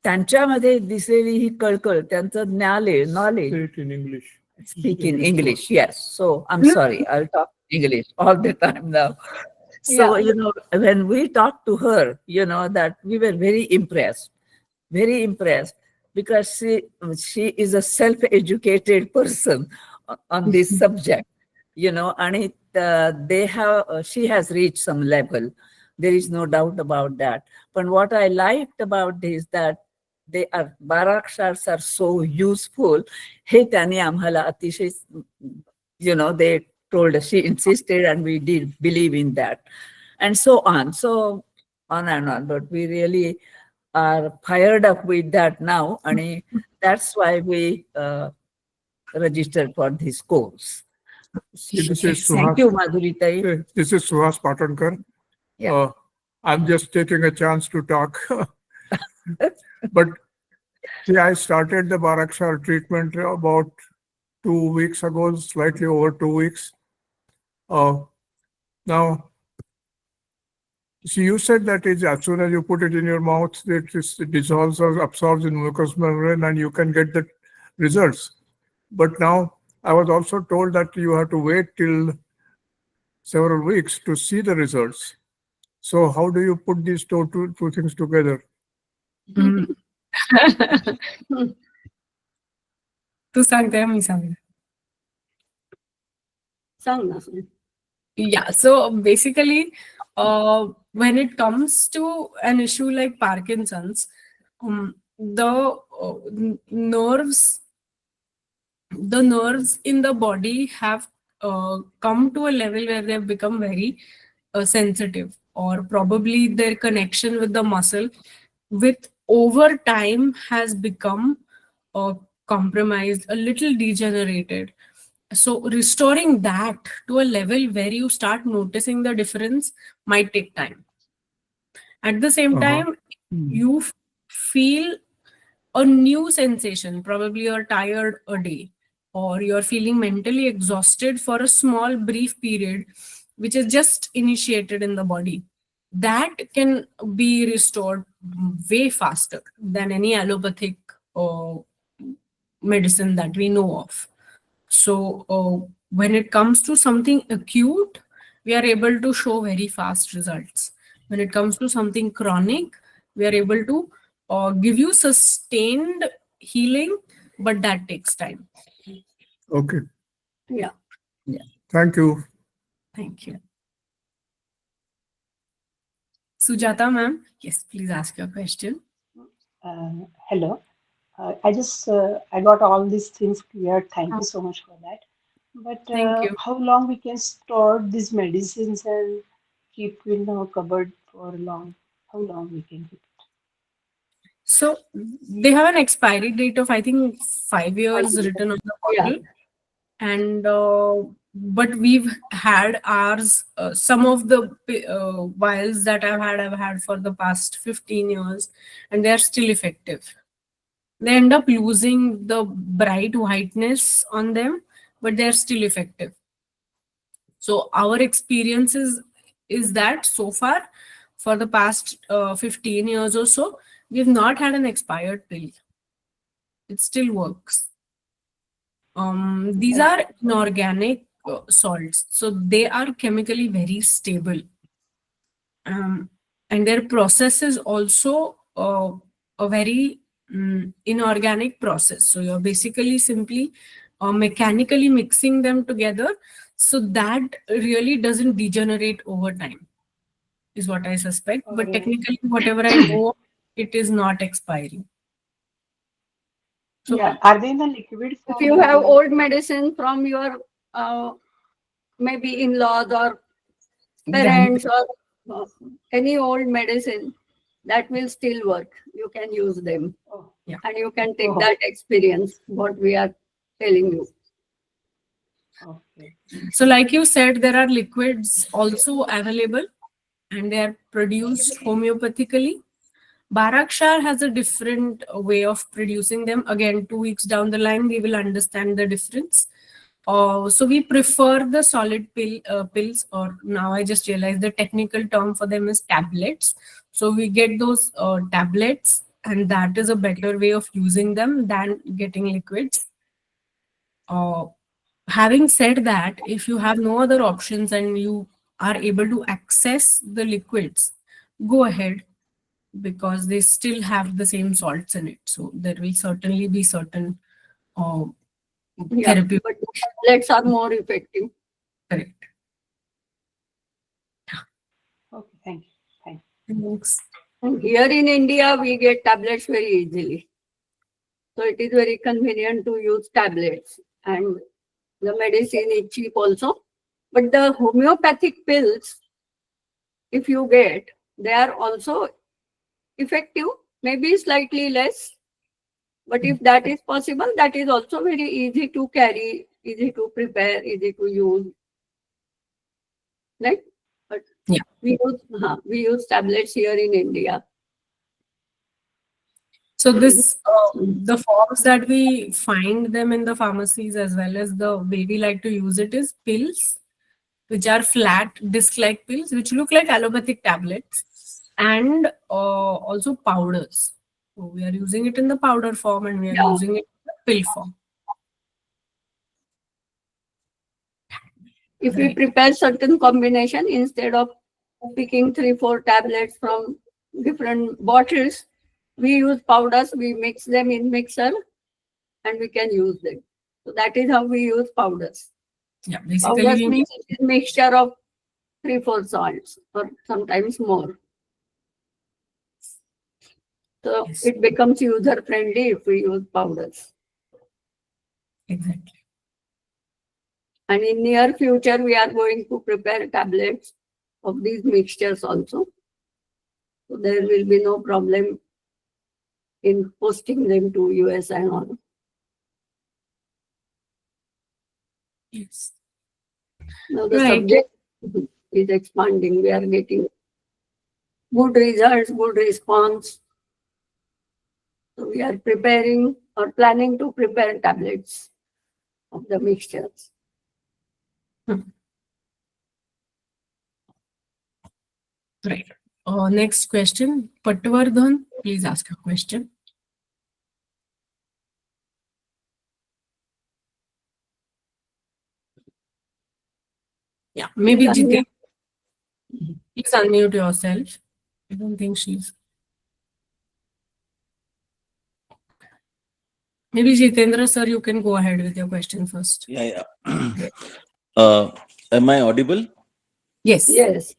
त्यांच्यामध्ये दिसलेली ही कळकळ, त्यांचं knowledge. In English. Speak in English, yes. So I'm sorry, I'll talk English all the time now. So, when we talked to her, that we were very impressed, because she is a self-educated person on this subject, and she has reached some level. There is no doubt about that. But what I liked about this, that Barakshars are so useful. He त्यांनी आम्हाला अतिशय, they told us, she insisted, and we did believe in that, and so on and on. But we really are fired up with that now, and that's why we registered for this course. This is Thank you, Madhuritai. This is Suhas Patankar. Yeah. I'm just taking a chance to talk. But see, I started the Barakshar treatment about 2 weeks ago, slightly over 2 weeks. Now, see, you said that as soon as you put it in your mouth, it dissolves or absorbs in mucous membrane and you can get the results. But now, I was also told that you have to wait till several weeks to see the results. So how do you put these two things together? तू सांगते मी सांग. सांग ना. Yeah, so basically, when it comes to an issue like Parkinson's, the nerves in the body have come to a level where they have become very sensitive, or probably their connection with the muscle with over time has become compromised, a little degenerated. So restoring that to a level where you start noticing the difference might take time. At the same time, you feel a new sensation. Probably you're tired a day, or you're feeling mentally exhausted for a small brief period, which is just initiated in the body. That can be restored way faster than any allopathic medicine that we know of. So when it comes to something acute, we are able to show very fast results. When it comes to something chronic, we are able to give you sustained healing, but that takes time. Okay. Yeah. Thank you. Thank you. Sujata ma'am, yes, please ask your question. Hello. I got all these things clear. Thank you so much for that. But Thank you. how long we can store these medicines and keep in our cupboard for long? How long we can keep it? So they have an expiry date of, I think, 5 years written on the Yeah. bottle. And but we've had ours, some of the vials that I've had for the past 15 years, and they are still effective. They end up losing the bright whiteness on them, but they're still effective. So our experience is that so far, for the past 15 years or so, we've not had an expired pill. It still works. These are inorganic salts, so they are chemically very stable. And their process is also a very inorganic process. So you're basically simply mechanically mixing them together, so that really doesn't degenerate over time, is what I suspect. But Okay. technically, whatever I know, it is not expiring. So Yeah. Are they in the liquid If form you or have old medicine from your maybe in-laws or parents or any old medicine, that will still work. You can use them. oh, And you can take Oh. that experience, what we are telling you. okay. So, like you said, there are liquids also available, and they are produced homeopathically. Barakshar has a different way of producing them. Again, 2 weeks down the line, we will understand the difference. So we prefer the solid pills, or now I just realized the technical term for them is tablets. So we get those tablets, and that is a better way of using them than getting liquids. Uh, Having said that, if you have no other options and you are able to access the liquids, go ahead, because they still have the same salts in it. So there will certainly be certain uh, Yeah, therapy. but the tablets are more effective. Correct. Okay. Thank you. Thank Thanks. And here in India, we get tablets very easily. So it is very convenient to use tablets. And the medicine is cheap also. But the homeopathic pills, if you get, they are also effective, maybe slightly less. But if that is possible, that is also very easy to carry, easy to prepare, easy to use. Right? But Yeah. we use tablets here in India. So this, the forms that we find them in the pharmacies, as well as the way we like to use it, is pills, which are flat disc-like pills, which look like allopathic tablets, and also powders. So we are using it in the powder form, and we are Yeah. using it in the pill form. If we Right. prepare certain combination, instead of picking 3, 4 tablets from different bottles, we use powders, we mix them in mixer and we can use them. So that is how we use powders. Yeah, basically Powders we means it is mixture of 3, 4 salts or sometimes more. So Yes. it becomes user friendly if we use powders. Exactly. And in near future, we are going to prepare tablets of these mixtures also. So there will be no problem in posting them to US and all. Yes. Now the Right. subject is expanding. We are getting good results, good response. So we are preparing or planning to prepare tablets of the mixtures. Right. Next question, Patwardhan, please ask a question. Yeah, maybe Please Jiten, unmute. please unmute yourself. I don't think she's. Maybe Jitendra sir, you can go ahead with your question first. Yeah. Am I audible? Yes. Yes.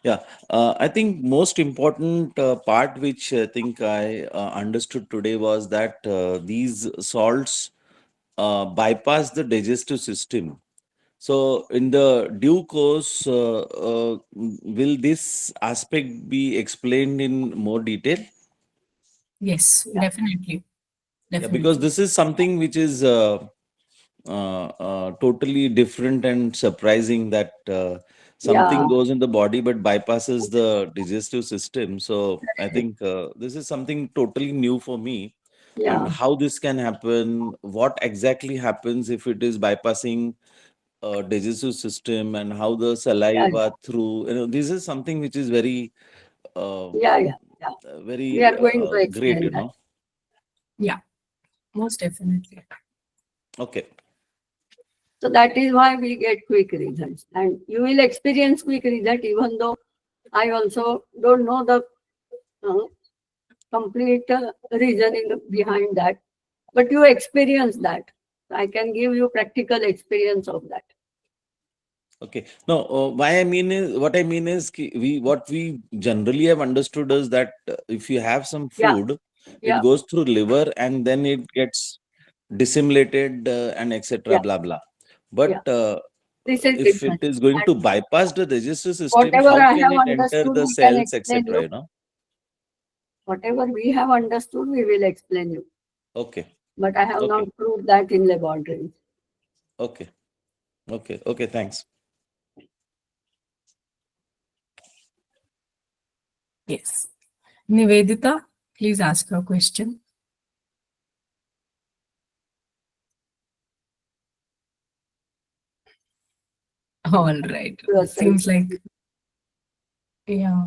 Yeah. I think most important part which I think I understood today was that these salts bypass the digestive system. So, in the due course, will this aspect be explained in more detail? Yes, Yeah. definitely. Yeah, because Definitely. this is something which is totally different and surprising, that something Yeah, goes in the body but bypasses the digestive system. So I think this is something totally new for me. And yeah, how this can happen, what exactly happens if it is bypassing digestive system, and how the yeah, saliva through, this is something which is very uh, yeah, yeah, yeah. We very are going to great, explain that. Yeah, most definitely. Okay. So that is why we get quick results. And you will experience quick result, even though I also don't know the uh, complete reasoning behind that. But you experience that. I can give you practical experience of that. Okay. No, what I mean is, what we generally have understood is that if you have some Yeah, food, it yeah, goes through liver and then it gets disseminated and etc. yeah, Blah blah. yeah. But This is if it different. is going And to bypass the digestive system, whatever how I can have it enter understood, the we can cells, explain etc.? you. Whatever we have understood, we will explain you. Okay. But I have Okay. not proved that in laboratory. Okay. Okay. Okay. Thanks. Yes. Nivedita, please ask your question. All right. Yourself. Seems like, yeah.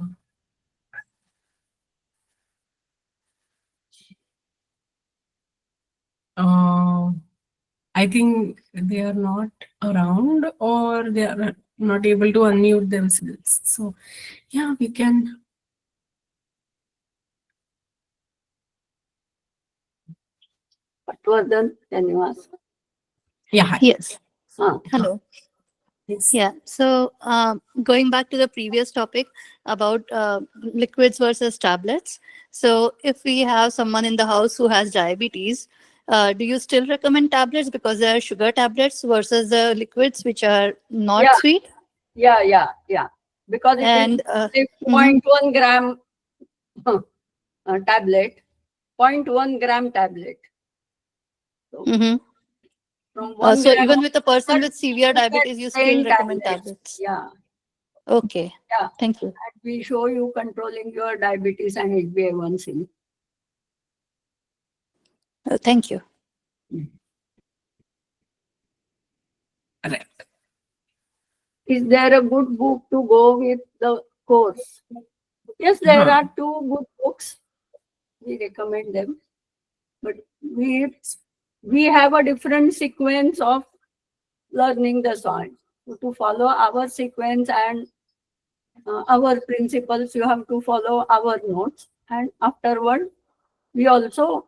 Uh, I think they are not around, or they are not able to unmute themselves. So, yeah, we can. Patwardhan, can you ask? Yeah. Hi. Yes. Huh. Hello. Yes. Yeah. So going back to the previous topic about liquids versus tablets. So if we have someone in the house who has diabetes, do you still recommend tablets because there are sugar tablets versus the liquids which are not Yeah, sweet? yeah. Because it is And say mhm, 0.1 gram tablet, 0.1 gram tablet. So mhm. from 1 So gram even of with a person sugar, with severe you get diabetes, you still 10 recommend tablets. tablets. Yeah, Okay. yeah. Thank you. And we show you controlling your diabetes and HbA1c. Thank you. Right. Is there a good book to go with the course? Yes, there are two good books. We recommend them. But we have a different sequence of learning the song. So to follow our sequence and our principles, you have to follow our notes. And afterward, we also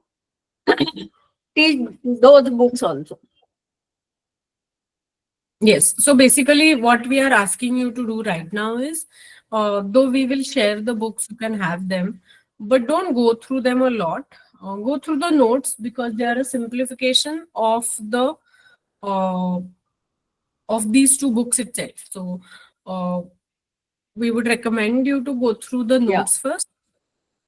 teach those books also. Yes. So basically, what we are asking you to do right now is, though we will share the books, you can have them, but don't go through them a lot. Go through the notes because they are a simplification uh, of these two books itself. So uh, we would recommend you to go through the Yeah, notes first,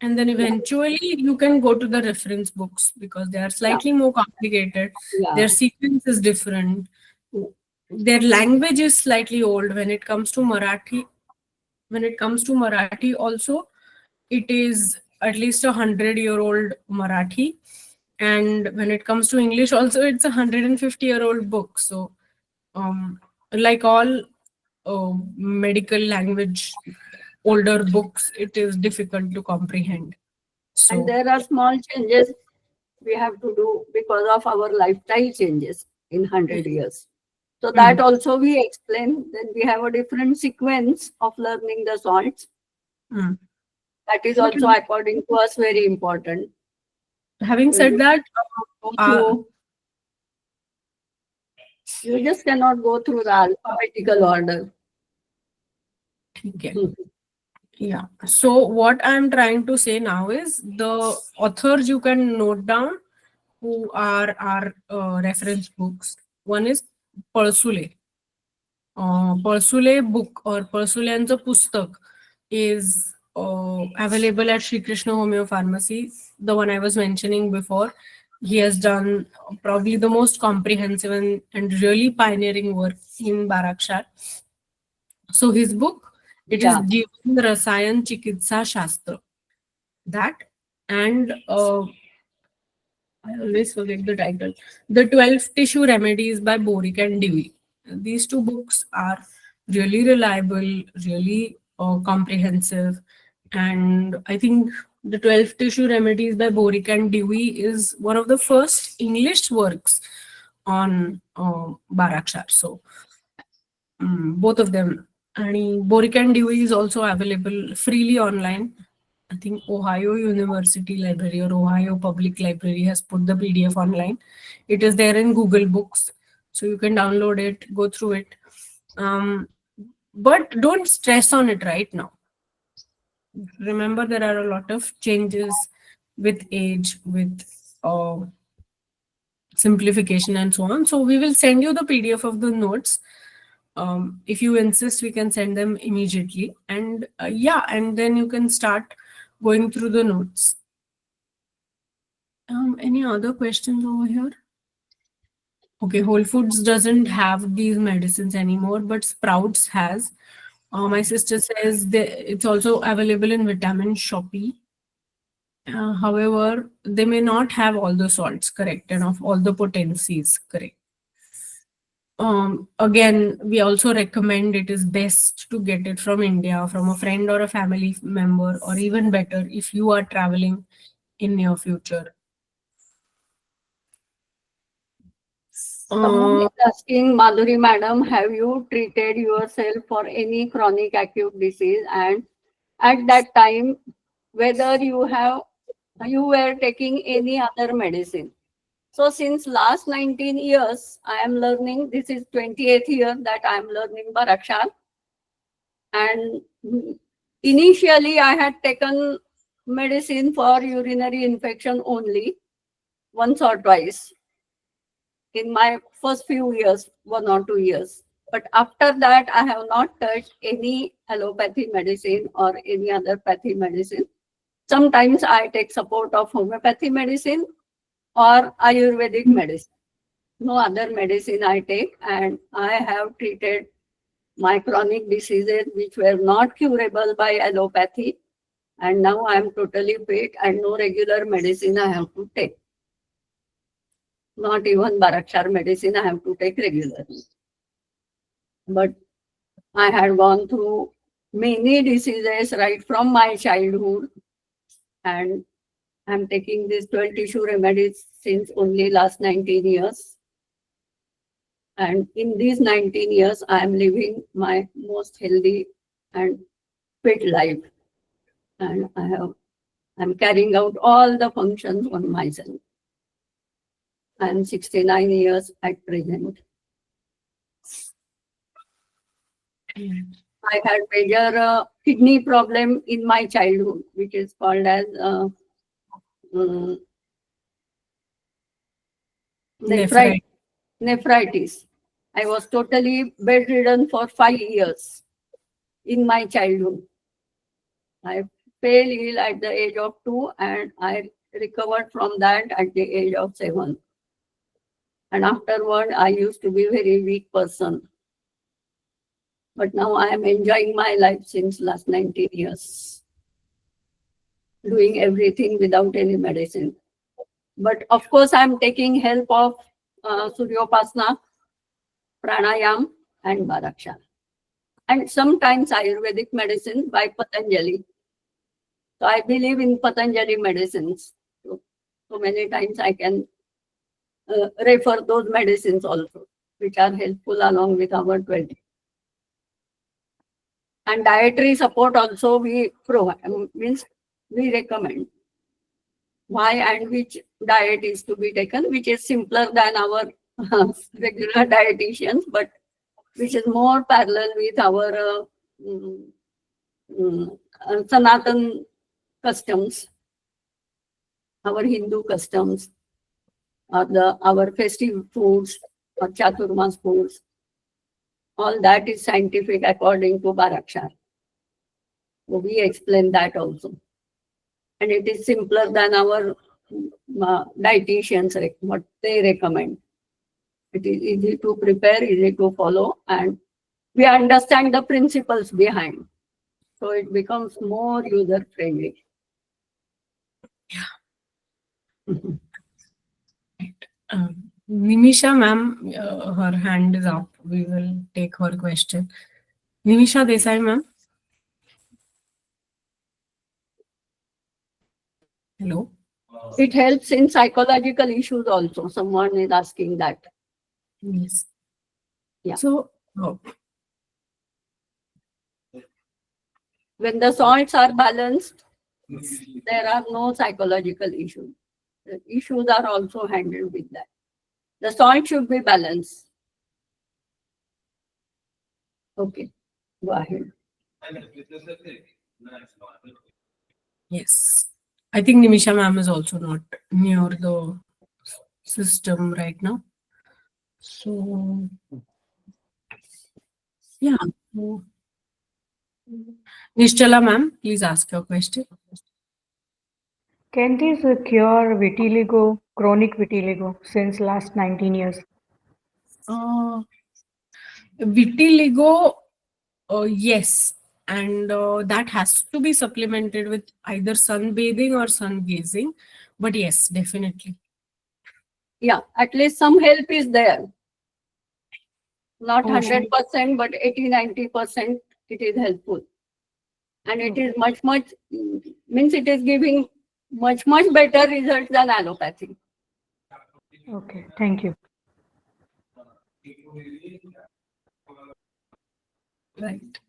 and then eventually you can go to the reference books because they are yeah, slightly more complicated. yeah. Their sequence is different. Their language is slightly old. When it comes to Marathi, also, it is at least 100-year-old Marathi. And when it comes to English, also, it's 150-year-old book. So, like all medical language, older books, it is difficult to comprehend. And So, there are small changes we have to do because of our lifestyle changes in 100 years. So that also we explain. Then we have a different sequence of learning the salts. mm. That is also according to us very important. Having So said you that, go through, you just cannot go through the alphabetical order. okay. Yeah. So what I'm trying to say now is the authors you can note down who are our reference books. One is Persule. Persule book or Persuleंचं पुस्तक is available at Sri Krishna Homeo Pharmacy, the one I was mentioning before. He has done probably the most comprehensive and really pioneering work in Barakshar. So his book, it is Yeah. Jivan Rasayan Chikitsa Shastra. That and I always forget the title. The 12 Tissue Remedies by Boric and Dewey. These two books are really reliable, really comprehensive. And I think the 12 Tissue Remedies by Boric and Dewey is one of the first English works on Barakshar. So both of them. And Boric and Dewey is also available freely online. I think Ohio University Library or Ohio Public Library has put the PDF online. It is there in Google Books, so you can download it, go through it. But don't stress on it right now. Remember, there are a lot of changes with age, with simplification, and so on. So we will send you the PDF of the notes. If you insist, we can send them immediately. And yeah, and then you can start going through the notes. Any other questions over here? Okay, Whole Foods doesn't have these medicines anymore, but Sprouts has. My sister says it's also available in Vitamin Shoppe. However, they may not have all the salts correct and of all the potencies correct. Again, we also recommend it is best to get it from India, from a friend or a family member, or even better if you are traveling in near future. Someone is asking, Madhuri madam, have you treated yourself for any chronic acute disease? And at that time, whether you were taking any other medicine? So since last 19 years, I am learning, this is 28th year that I am learning Barakshar. And initially I had taken medicine for urinary infection only once or twice in my first few years, 1 or 2 years. But after that, I have not touched any allopathy medicine or any other pathy medicine. Sometimes I take support of homeopathy medicine or Ayurvedic medicine. No other medicine I take, and I have treated my chronic diseases which were not curable by allopathy. And now I am totally fit and no regular medicine I have to take. Not even Barakshar medicine I have to take regularly. But I had gone through many diseases right from my childhood, and I'm taking these 12 tissue remedies since only last 19 years. And in these 19 years, I am living my most healthy and fit life. And I'm carrying out all the functions on myself. I'm 69 years at present. I had major kidney problem in my childhood, which is called as nephritis. I was totally bedridden for 5 years in my childhood. I fell ill at the age of 2 and I recovered from that at the age of 7. And afterward, I used to be a very weak person. But now I am enjoying my life since last 19 years, doing everything without any medicine. But of course, I am taking help of Suryopasana, Pranayam, and Barakshar. And sometimes Ayurvedic medicine by Patanjali. So I believe in Patanjali medicines. So many times I can refer those medicines also, which are helpful along with our 20. And dietary support also we provide, means we recommend why and which diet is to be taken, which is simpler than our regular dietitians, but which is more parallel with our Sanatan customs, our Hindu customs, or our festive foods, or Chaturmas foods. All that is scientific according to Barakshar. So we explain that also. And it is simpler than our dietitians, what they recommend. It is easy to prepare, easy to follow, and we understand the principles behind. So it becomes more user friendly. Nimisha ma'am, her hand is up. We will take her question. Nimisha Desai ma'am. Hello. It helps in psychological issues also. Someone is asking that. Yes. Yeah. So, When the salts are balanced, there are no psychological issues. The issues are also handled with that. The salt should be balanced. Okay, go ahead. yes. I think Nimisha ma'am is also not near the system right now. So, yeah. Nishtala ma'am, please ask your question. Can this cure vitiligo, chronic vitiligo, since last 19 years? Vitiligo, yes. And that has to be supplemented with either sunbathing or sun gazing. But yes, definitely. Yeah, at least some help is there. Not Oh, sure. 100%, but 80-90% it is helpful. And it is much, means it is giving much better results than allopathy. Okay, thank you. Right.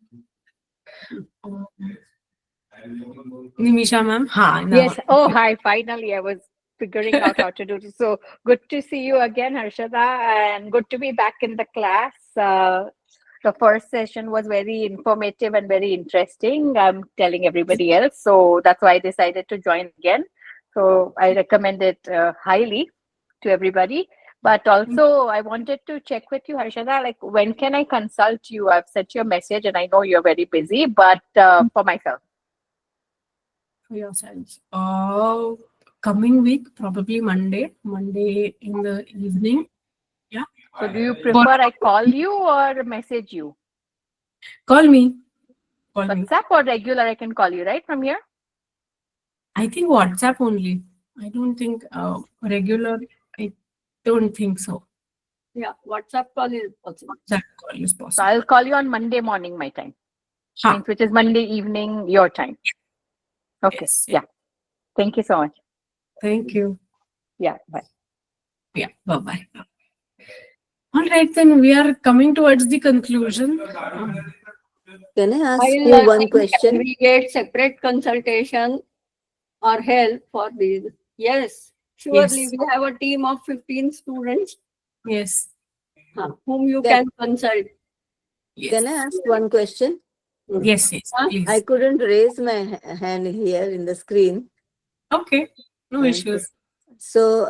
Nimisha ma'am, Yes. Oh, hi. Finally, I was figuring out how to do this. So good to see you again, Harshada, and good to be back in the class. The first session was very informative and very interesting. I'm telling everybody else. So that's why I decided to join again. So I recommend it highly to everybody. But also, I wanted to check with you, Harshada, like when can I consult you? I've sent you a message and I know you're very busy, but for myself. For yourselves. Coming week, probably Monday in the evening. Yeah. So do you prefer I call you or message you? Call me. Call me. WhatsApp or regular, I can call you, right, from here? I think WhatsApp only. I don't think regular. I don't think so. Yeah, WhatsApp call is possible. WhatsApp call is So possible. I'll call you on Monday morning, my time. Means which is Monday evening, your time. Okay. Yes. Yeah. Thank you so much. Thank you. Yeah. Bye. Yeah. Bye-bye. All right, then we are coming towards the conclusion. Can I ask While you one question? we get separate consultation or help for these. Yes, surely Yes. we have a team of 15 students. Yes. Whom you can consult. Yes. Can I ask one question? Yes, please. I couldn't raise my hand here in the screen. Okay, no issues. So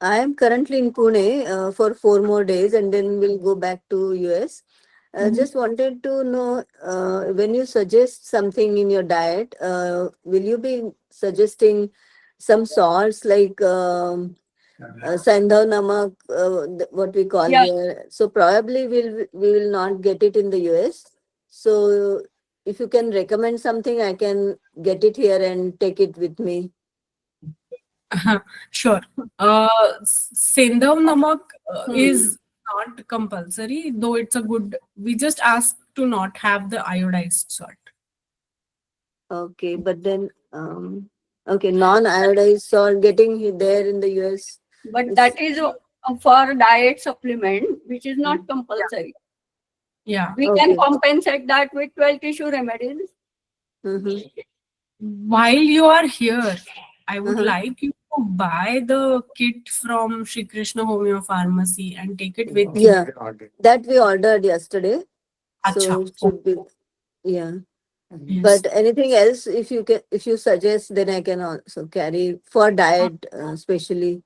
I am currently in Pune for 4 more days, and then we'll go back to US. Just wanted to know, when you suggest something in your diet, will you be suggesting some salts like Sandhav Namak, what we call here? So probably we will not get it in the US. So if you can recommend something, I can get it here and take it with me. Sure. Sendav namak is not compulsory, though it's a good. We just ask to not have the iodized salt. Okay, but then okay, non-iodized salt getting there in the US. But that is for diet supplement, which is not compulsory. Yeah. We can compensate that with 12 tissue remedies. While you are here, I would like you to buy the kit from Shri Krishna Homeo Pharmacy and take it with you. Yeah, that we ordered yesterday. So it should be, yeah. Yes. But anything else, if you suggest, then I can also carry for diet, especially.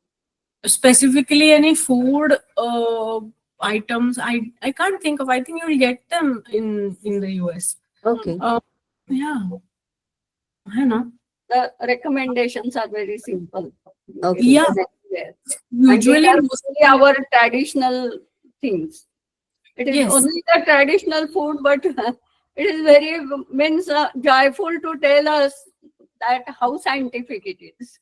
Specifically, any food items, I can't think of. I think you'll get them in the US. Okay. Yeah. I know. The recommendations are very simple. You Okay. get Yeah. them everywhere. And these Usually, are mostly our traditional things. It is yes. only the traditional food, but it is very means joyful to tell us that how scientific it is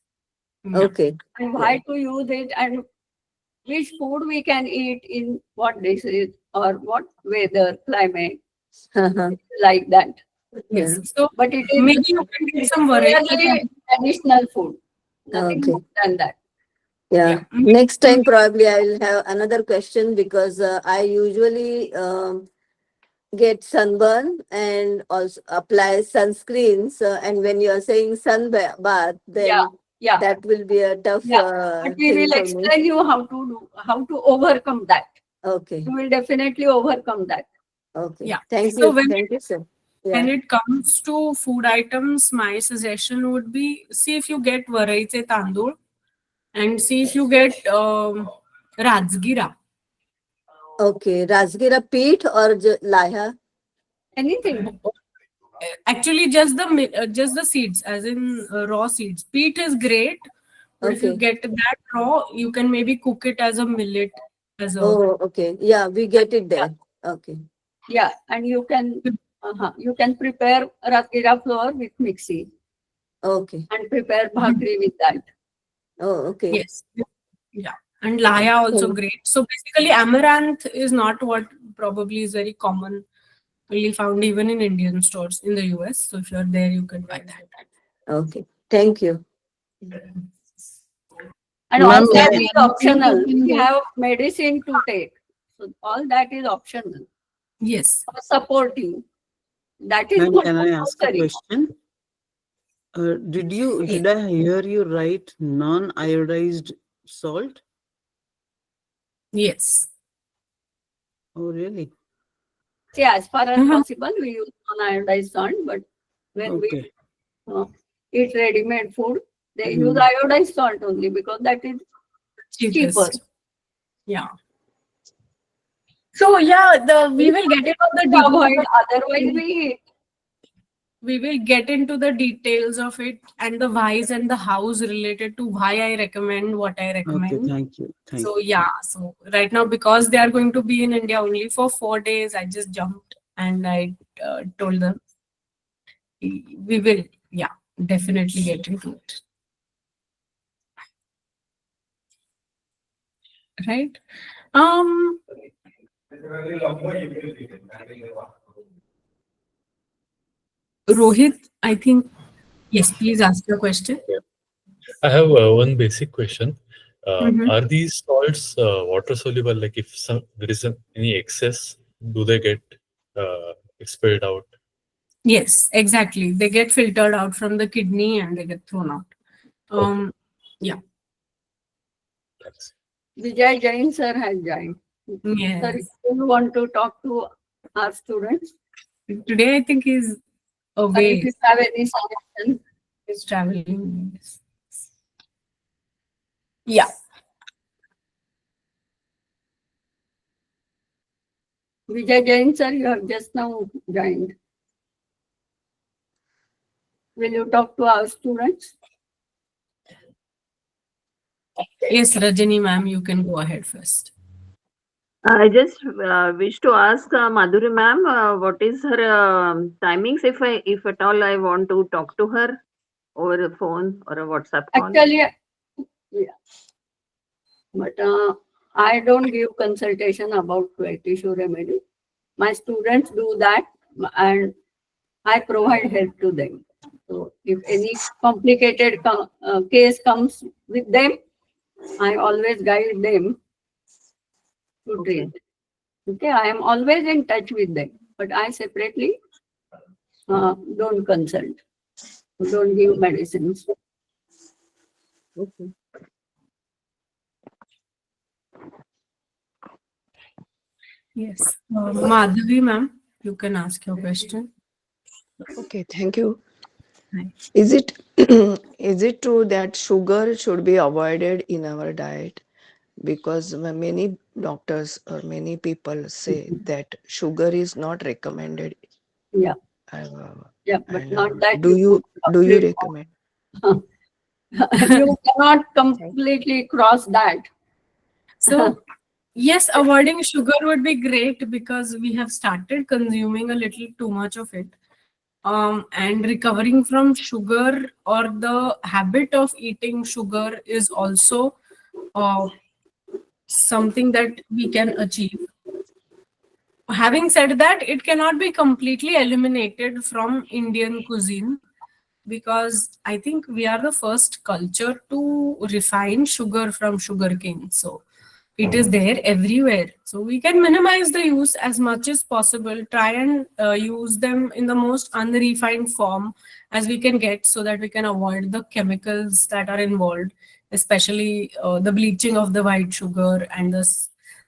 Yeah. Okay. and Yeah. why to use it and which food we can eat in what disease or what weather, climate, Uh-huh. like that. Yes. Yeah. So But it maybe is you can get some variety. really traditional food, nothing Okay. more than that. Yeah. Yeah. Next time, probably I will have another question because I usually get sunburn and also apply sunscreens. And when you are saying sun bath, Yeah, then yeah, that will be a tough yeah. But we thing will for me. explain you how to overcome that. Okay. You will definitely overcome that. Okay. Yeah. Thank So you. Thank you, sir. when Yeah. it comes to food items, my suggestion would be see if you get varaite tandoor and see if you get rajgira. Okay. Rajgira peat or laha? Anything. Actually, just the seeds, as in raw seeds. Peat is great, but if you Okay. get that raw, you can maybe cook it as a millet, as a Oh, okay. Yeah, we get it Yeah, there. Okay. yeah. And you can prepare rasgira flour with mixie Okay. and prepare bhakri with that. Oh, okay. yes, yeah, and laya also Okay. great. So basically, amaranth is not what probably is very common. Really found even in Indian stores in the US. So if you're there, you can buy that. Okay. Thank you. And Ma'am, all may that I- is optional. We have medicine to take. So all that is optional Yes. or supporting. That is ma'am, not can I ask a compulsory. question? Did I hear you right? Non-iodized salt? Yes. Oh, really? See, as far as Mhm. possible, we use non-iodized salt, but when we Okay. eat ready-made food, they use Mhm. iodized salt only because that is cheaper. Cheapest. Yeah. So yeah, we will get into the To avoid, details. otherwise we eat. We will get into the details of it and the whys and the hows related to why I recommend what I Okay, recommend. thank you. Thank So you. yeah, so right now because they are going to be in India only for 4 days, I just jumped and I told them we will, yeah, definitely get into it. Right? Rohit, I think, yes, please ask your question. I have one basic question. Mhm. Are these salts water soluble? Like if there is any excess, do they get expelled out? Yes, exactly. They get filtered out from the kidney and they get thrown out. Yeah. Thanks. Vijay Jain sir has joined. Sir, Yes. do you want to talk to our students? Today I think he's Or if away. you have any suggestions, He's traveling. Yes. Yeah. Vijay Jain sir, you have just now joined. Will you talk to our students? Yes, Rajani ma'am, you can go ahead first. I just wish to ask Madhuri ma'am, what is her timings if at all I want to talk to her over a phone or a WhatsApp call? Actually, yeah. But I don't give consultation about wet tissue remedy. My students do that and I provide help to them. So if any complicated case comes with them, I always guide them to treat. Okay, I am always in touch with them, but I separately don't consult, don't give medicines. Okay. Yes. Madhavi ma'am, you can ask your question. Okay, thank you. Hi. Is it is it true that sugar should be avoided in our diet? Because many doctors or many people say that sugar is not recommended Yeah. Yeah, but And not that do you you put recommend? you cannot completely cross that. So, yes, avoiding sugar would be great because we have started consuming a little too much of it. And recovering from sugar or the habit of eating sugar is also uh, something that we can achieve. Having said that, it cannot be completely eliminated from Indian cuisine because I think we are the first culture to refine sugar from sugarcane. So it is there everywhere. So we can minimize the use as much as possible, try and use them in the most unrefined form as we can get so that we can avoid the chemicals that are involved, especially the bleaching of the white sugar and the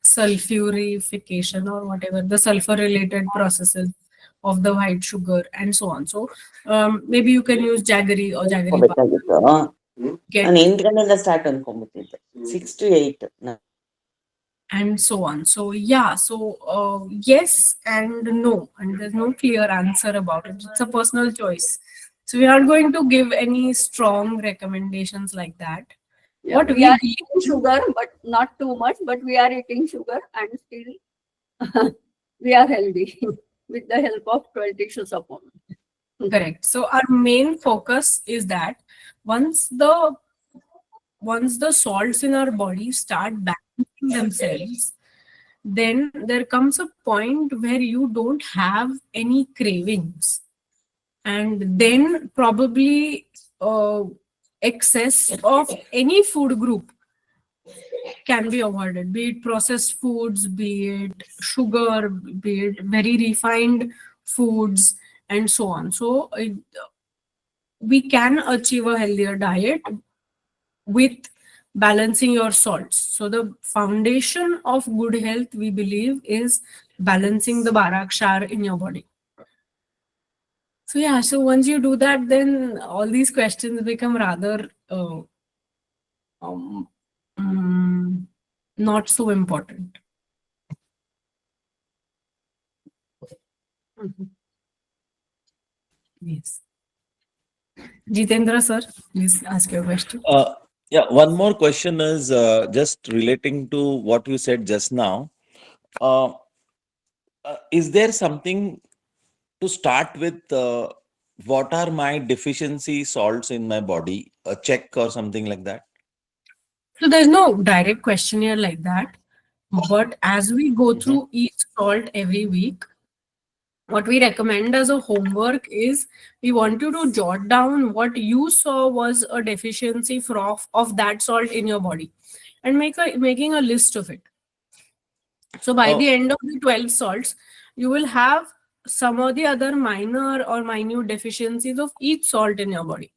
sulfurification or whatever, the sulfur related processes of the white sugar and so on. So maybe you can use jaggery or jaggery ಗೊತ್ತಾಗಿತ್ತು get ನಾನು 8 ಗಂಟೆಯಿಂದ start ಅನ್ಕೊಂಡ್ಬಿಟ್ಟಿದ್ದೆ 6 to 8 and so on. So yeah, so yes and no, and there's no clear answer about it. It's a personal choice. So we aren't going to give any strong recommendations like that. Yeah, What we we are believe eating sugar, but not too much, but we are eating sugar and still we are healthy with the help of 26 supplement. correct. So our main focus is that once the once the salts in our body start balancing themselves, then there comes a point where you don't have any cravings. And then probably excess of any food group can be avoided, be it processed foods, be it sugar, be it very refined foods, and so on. So we can achieve a healthier diet with balancing your salts. So the foundation of good health, we believe, is balancing the Barakshar in your body. So yeah, so once you do that, then all these questions become rather um, not so important. Yes. Jitendra sir, please ask your question. Yeah, one more question is just relating to what you said just now. Uh, is there something to start with? What are my deficiency salts in my body? A check or something like that? So there's no direct questionnaire like that. But as we go through each salt every week, what we recommend as a homework is we want you to jot down what you saw was a deficiency of that salt in your body and making a list of it. So by the end of the 12 salts, you will have some of the other minor or minute deficiencies of each salt in your body.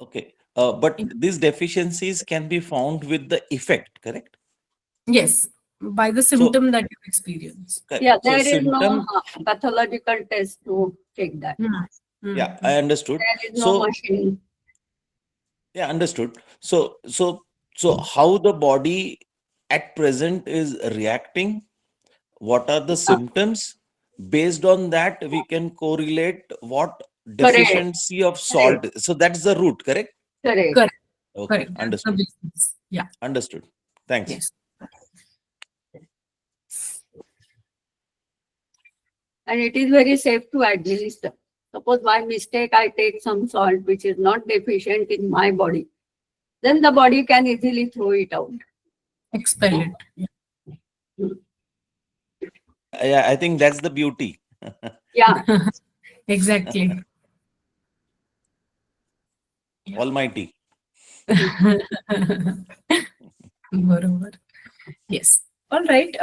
Okay. But these deficiencies can be found with the effect, correct? Yes, by the symptom that you experience. Yeah, So there is no symptom, pathological test to check that. yeah, I understood. There is no So machine. yeah, understood. So how the body at present is reacting? What are the symptoms? Based on that, we can correlate what deficiency of salt. So that's the root, correct? Correct. Correct. Okay, Correct. That's the understood. business. Yeah. Understood. Thanks. Yes. And it is very safe to administer. Suppose by mistake I take some salt which is not deficient in my body, then the body can easily throw it out. Expel it. Yeah, I think that's the beauty. Yeah. Exactly. Almighty. Barabar. Yes. All right.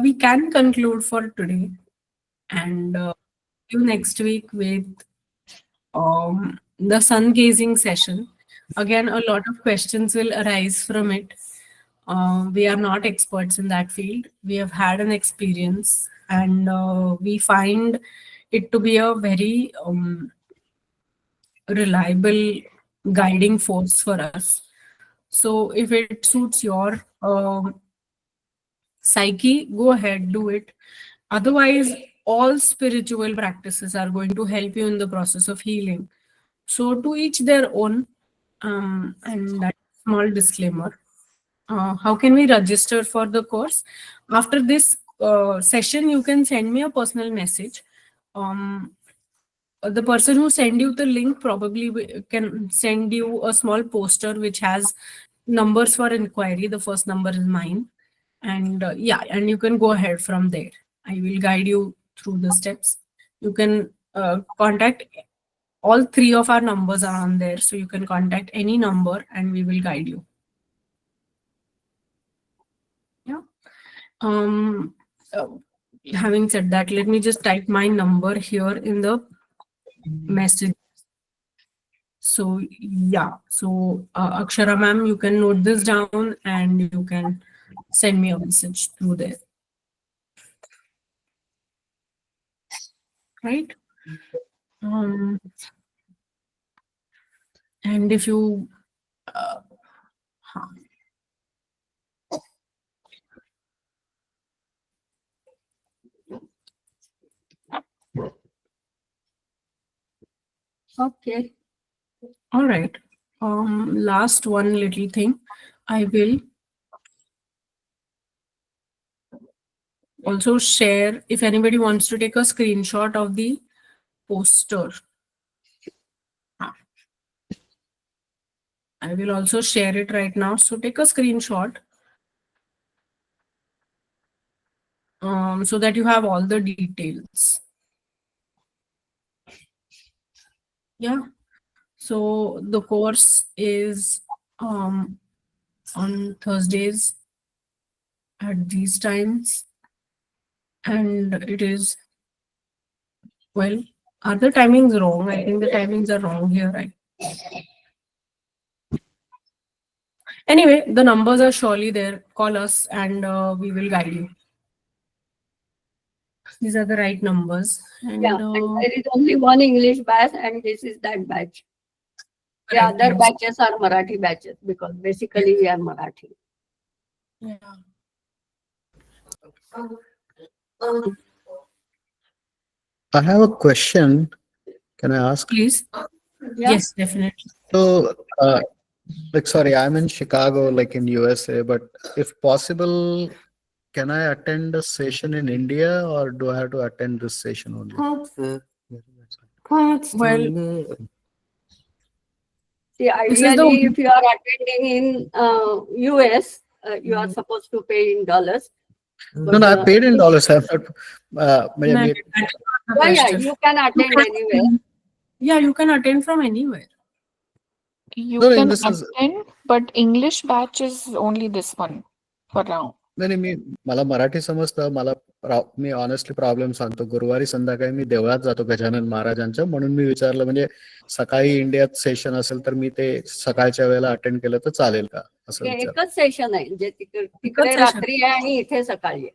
We can conclude for today and you next week with the sun gazing session. Again, a lot of questions will arise from it. We are not experts in that field. We have had an experience and we find it to be a very reliable guiding force for us. So if it suits your psyche, go ahead, do it. Otherwise, all spiritual practices are going to help you in the process of healing. So to each their own. And that small disclaimer. How can we register for the course? After this session, you can send me a personal message. The person who send you the link probably can send you a small poster which has numbers for inquiry. The first number is mine. And yeah, and you can go ahead from there. I will guide you through the steps. You can contact, all three of our numbers are on there. So you can contact any number and we will guide you. Yeah. Uh, Having said that, let me just type my number here in the message. So yeah, so Akshara ma'am, you can note this down and you can send me a message through there. Right? And if you Okay. all right. Last one little thing. I will also share, if anybody wants to take a screenshot of the poster. I will also share it right now. So take a screenshot so that you have all the details. Yeah. So the course is on Thursdays at these times. And it is, well, are the timings wrong? I think the timings are wrong here, right? Anyway, the numbers are surely there. Call us and we will guide you. These are the right numbers. And, Yeah, and there is only one English batch and this is that batch. The Correct, other yes. batches are Marathi batches because basically we are Marathi. Yeah. I have a question. Can I ask? Please. Yeah. Yes, definitely. So, like, sorry, I'm in Chicago, like in USA, but if possible, can I attend a session in India or do I have to attend this session only? Well, See, this is the ideally, if you are attending in US, you are supposed to pay in dollars. No, I paid in dollars. I'm not, Yeah, you can attend anywhere. Yeah, you can attend from anywhere. You No, can this is attend, but English batch is only this one for now. नाही मी मला मराठी समजतं मला me honestly problem सांगतो गुरुवारी संध्याकाळी मी देवळात जातो गजानन महाराजांच्या म्हणून मी विचारलं म्हणजे सकाळी इंडियात सेशन असेल तर मी ते सकाळच्या वेळेला अटेंड केलं तर चालेल का असं हे विचार एकच सेशन आहे जे तिकडे session. रात्री आहे आणि इथे सकाळी आहे.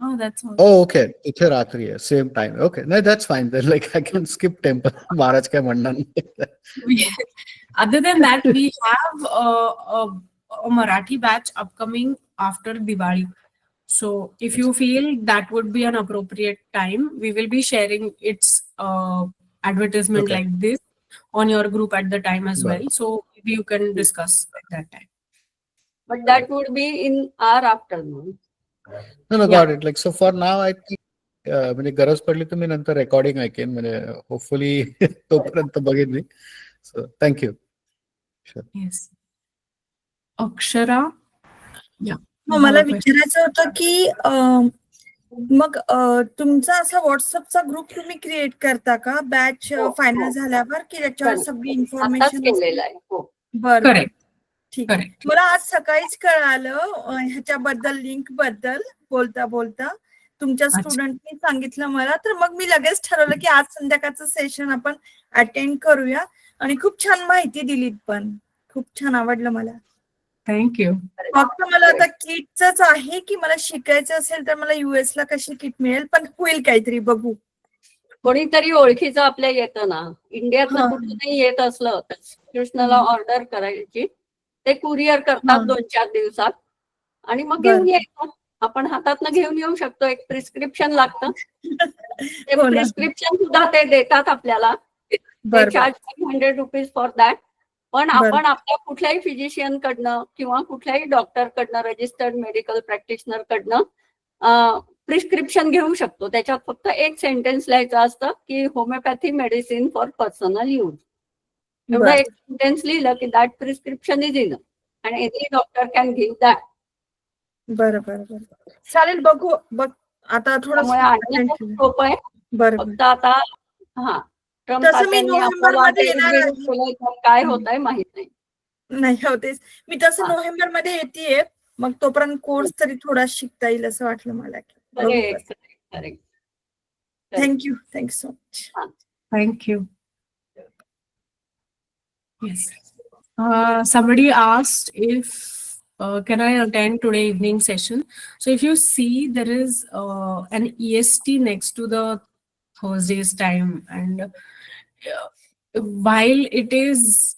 Oh, that's all. ओके इथे रात्री आहे सेम टाइम ओके नाही that's fine like I can skip temple महाराज काय म्हणणार नाही. Other than that, we have a Marathi batch upcoming after Diwali. So if you feel that would be an appropriate time, we will be sharing its advertisement Okay. like this on your group at the time as Bye. well. So maybe you can discuss at that time. But that would be in our afternoon. No, got it. Like, so for now, I think म्हणजे गरज पडली तर मी नंतर recording ऐकेन म्हणजे hopefully तोपर्यंत बघेन मी so thank you. Yes. Akshara? Yeah. मला विचारायचं होतं की मग तुमचा असा व्हॉट्सअपचा ग्रुप तुम्ही क्रिएट करता का बॅच फायनल झाल्यावर की त्याच्यावर सगळी आताच इन्फॉर्मेशन केलेला आहे. हो. बरं Correct. ठीक आहे. मला आज सकाळीच कळालं ह्याच्याबद्दल लिंक बद्दल बोलता बोलता तुमच्या स्टुडंटनी सांगितलं मला तर मग मी लगेच ठरवलं की आज संध्याकाळचं सेशन आपण अटेंड करूया आणि खूप छान माहिती दिलीत पण खूप छान आवडलं मला. थँक्यू. फक्त मला आता किटच आहे की मला शिकायचं असेल तर मला US ला कशी किट मिळेल पण होईल काहीतरी बघू. कोणीतरी ओळखीचं आपल्या येतं ना इंडियातलं कुठूनही येत असलं तर कृष्णाला ऑर्डर करायची ते कुरिअर करतात 2-4 दिवसात आणि मग घेऊन यायचं आपण हातातनं घेऊन येऊ शकतो. एक प्रिस्क्रिप्शन लागतं. ते हो ना. प्रिस्क्रिप्शन सुद्धा ते देतात आपल्याला. ते बरोबर. Charge ₹500 for that. पण बरोबर. आपण आपल्या कुठल्याही फिजिशियन कडनं किंवा कुठल्याही डॉक्टर कडनं, रजिस्टर्ड मेडिकल प्रॅक्टिशनर कडनं प्रिस्क्रिप्शन घेऊ शकतो. त्याच्यात फक्त एक सेंटेन्स लिहायचं असतं की homoeopathy medicine for personal use. एवढं बरं. एक सेंटेन्स लिहिलं की दॅट प्रिस्क्रिप्शन इज इन आणि any doctor can give that. बरं बरं बरं. चालेल, बघू. आता त्यामुळे आणणं खूप थोडं सोपं आहे. बरं. फक्त आता ट्रम्प तसं मी तात्यांनी नोव्हेंबर आपल्याला मध्ये येणार डेव्हिड आहे. केलंय तर काय होत आहे माहित नाही. नाही होतेच. मी तसं नोव्हेंबर मध्ये येतेय. मग तोपर्यंत कोर्स तरी थोडा शिकता येईल असं वाटलं मला. बघू. Correct. Thank you so much. Thank you. Yes. Somebody asked if can I attend today evening session. So if you see, there is an EST next to the Thursday's time, and while it is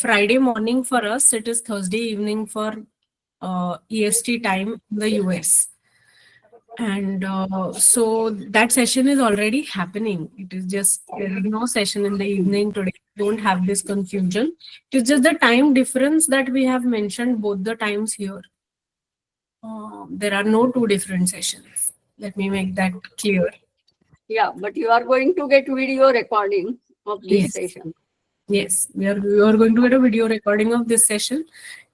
Friday morning for us, it is Thursday evening for EST time in the US. And so that session is already happening. It is just, there is no session in the evening today. Don't have this confusion. It is just the time difference that we have mentioned both the times here. There are no two different sessions. Let me make that clear. Yeah, but you are going to get video recording of this Yes. session. Yes, we are going to get a video recording of this session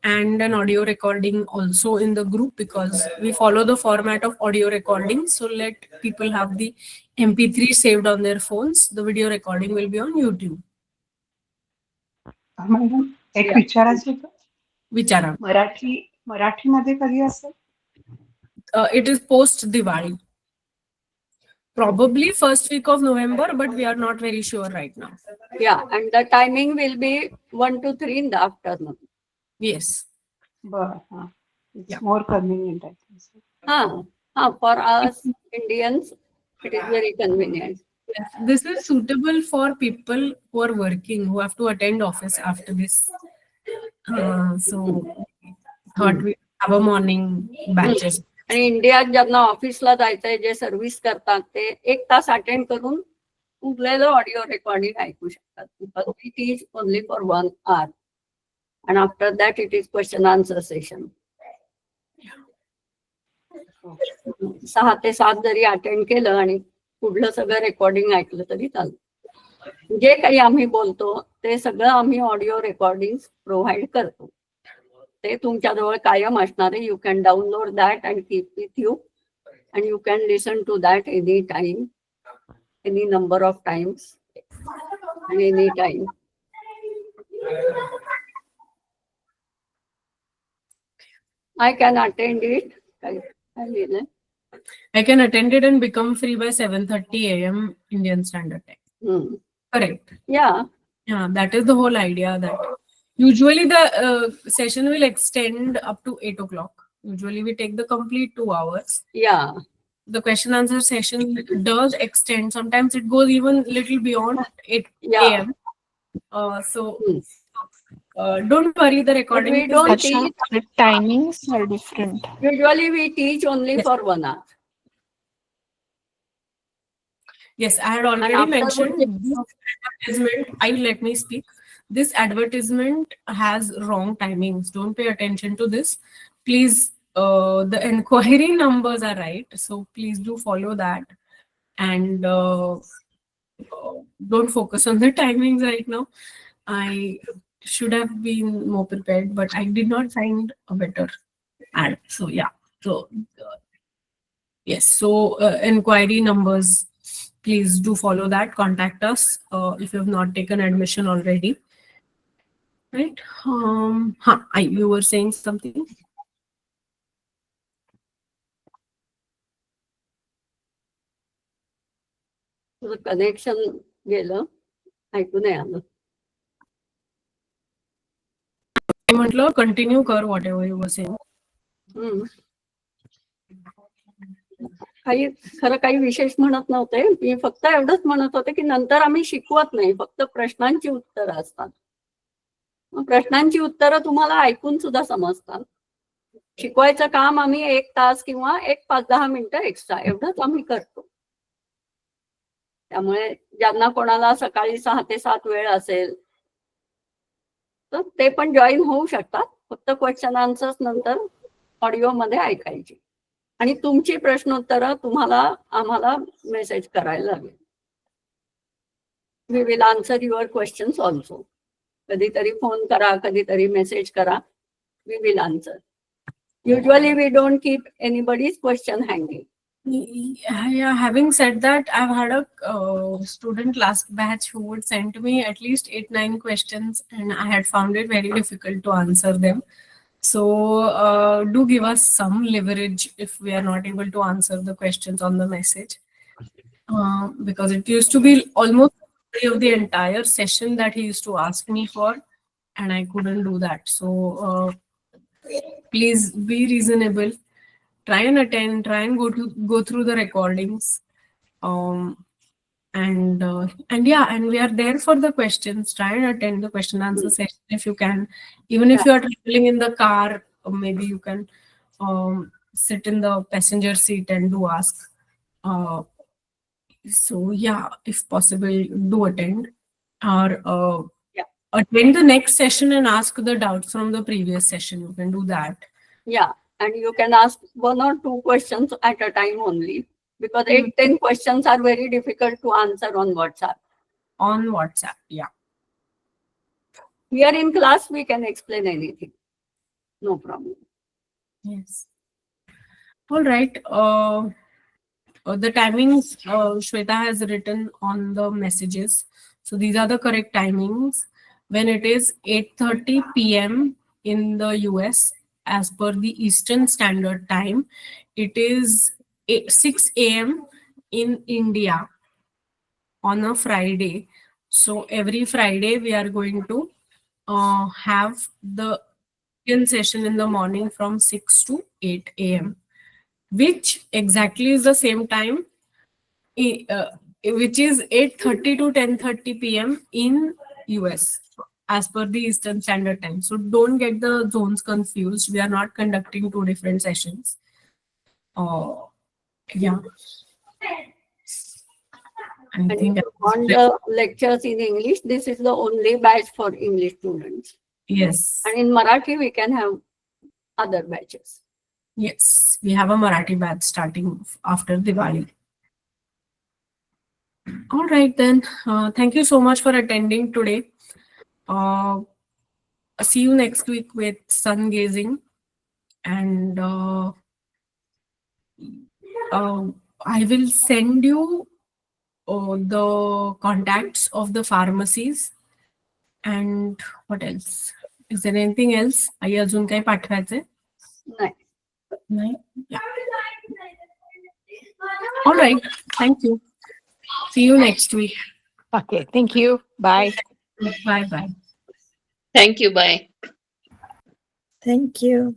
and an audio recording also in the group, because we follow the format of audio recording. So let people have the MP3 saved on their phones. The video recording will be on YouTube. Madam एक Yeah. विचारायचं होतं. Vichara. मराठीमध्ये कधी असेल? It is post Diwali. Probably first week of November, but we are not very sure right now. Yeah, and the timing will be 1 to 3 in the afternoon. Yes. बरं. It's more convenient, I think. For us Indians, it is very convenient. Yes. This is suitable for people who are working, who have to attend office after this. So thought we have a morning batches. आणि इंडियात ज्यांना ऑफिसला जायचंय, जे service करतात, ते 1 तास attend करून उरलेलं audio recording ऐकू शकतात. Because it is only for 1 hour. And after that it is question answer session. 6 ते 7 जरी अटेंड केलं आणि पुढलं सगळं रेकॉर्डिंग ऐकलं तरी चालतं. जे काही आम्ही बोलतो ते सगळं आम्ही ऑडिओ रेकॉर्डिंग प्रोव्हाइड करतो. ते तुमच्याजवळ कायम असणार आहे. You can download that and keep with you and you can listen to that any time, any number of times and any time. I can attend it. I can attend it and become free by 7:30 a.m. Indian Standard Time. Correct. Yeah. Yeah, that is the whole idea. That usually the session will extend up to 8 o'clock. Usually we take the complete 2 hours. Yeah. The question answer session does extend. Sometimes it goes even little beyond 8 a.m. Don't worry, the recording. But we don't Acha, teach. the timings are different. Usually we teach only for 1 hour. Yes, I had already mentioned this advertisement. Let me speak. This advertisement has wrong timings. Don't pay attention to this. Please, the inquiry numbers are right. So please do follow that. And don't focus on the timings right now. I should have been more prepared, but I did not find a better ad. So yeah. So yes. So inquiry numbers, please do follow that. Contact us if you have not taken admission already. Right? You were saying something. The connection गेलं, ऐकू नाही आलं. म्हटलं continue कर whatever you were saying. काही विशेष म्हणत नव्हते. मी फक्त एवढंच म्हणत होते की नंतर आम्ही शिकवत नाही, फक्त प्रश्नांची उत्तरं असतात. प्रश्नांची उत्तरं तुम्हाला ऐकून सुद्धा समजतात. शिकवायचं काम आम्ही 1 तास किंवा 5-10 मिनिटं एक्स्ट्रा एवढंच आम्ही करतो. त्यामुळे ज्यांना कोणाला सकाळी 6 ते 7 वेळ असेल तर ते पण जॉईन होऊ शकतात. फक्त क्वेश्चन आन्सर्स नंतर ऑडिओमध्ये ऐकायची आणि तुमची प्रश्नोत्तरं तुम्हाला आम्हाला मेसेज करायला लागेल. We will answer your questions also. कधीतरी फोन करा, कधीतरी मेसेज करा. We will answer. Usually we don't keep anybody's question hanging. Yeah, having said that, I've had a student last batch who would send me at least 8-9 questions, and I had found it very difficult to answer them. So do give us some leverage if we are not able to answer the questions on the message. Because it used to be almost the entire session that he used to ask me for, and I couldn't do that. So please be reasonable. Try and attend. Try and go through the recordings. And yeah, and we are there for the questions. Try and attend the question answer session if you can. Even if you are traveling in the car, or maybe you can sit in the passenger seat and do ask. So yeah, if possible, do attend or attend the next session and ask the doubts from the previous session. You can do that. Yeah, and you can ask 1 or 2 questions at a time only, because 8-10 questions are very difficult to answer on WhatsApp. On WhatsApp, yeah. Here in class, we can explain anything. No problem. Yes. All right. The timings Shweta has written on the messages. So these are the correct timings. When it is 8:30 p.m. in the US, as per the Eastern Standard Time, it is 6 a.m. in India on a Friday. So every Friday we are going to have the Indian session in the morning from 6 to 8 a.m. which exactly is the same time, which is 8:30 to 10:30 p.m. in US as per the Eastern Standard Time. So don't get the zones confused. We are not conducting 2 different sessions. Yeah. And if you want the lectures in English, this is the only batch for English students. Yes. And in Marathi, we can have other batches. Yes, we have a Marathi batch starting after Diwali. All right then. Thank you so much for attending today. See you next week with sun gazing, and I will send you the contacts of the pharmacies. And what else? Is there anything else? आई अजून काही पाठवायचे? नाही. Yeah. All right. Thank you. See you next week. Okay, thank you. Bye. Bye. Thank you. Bye. Thank you.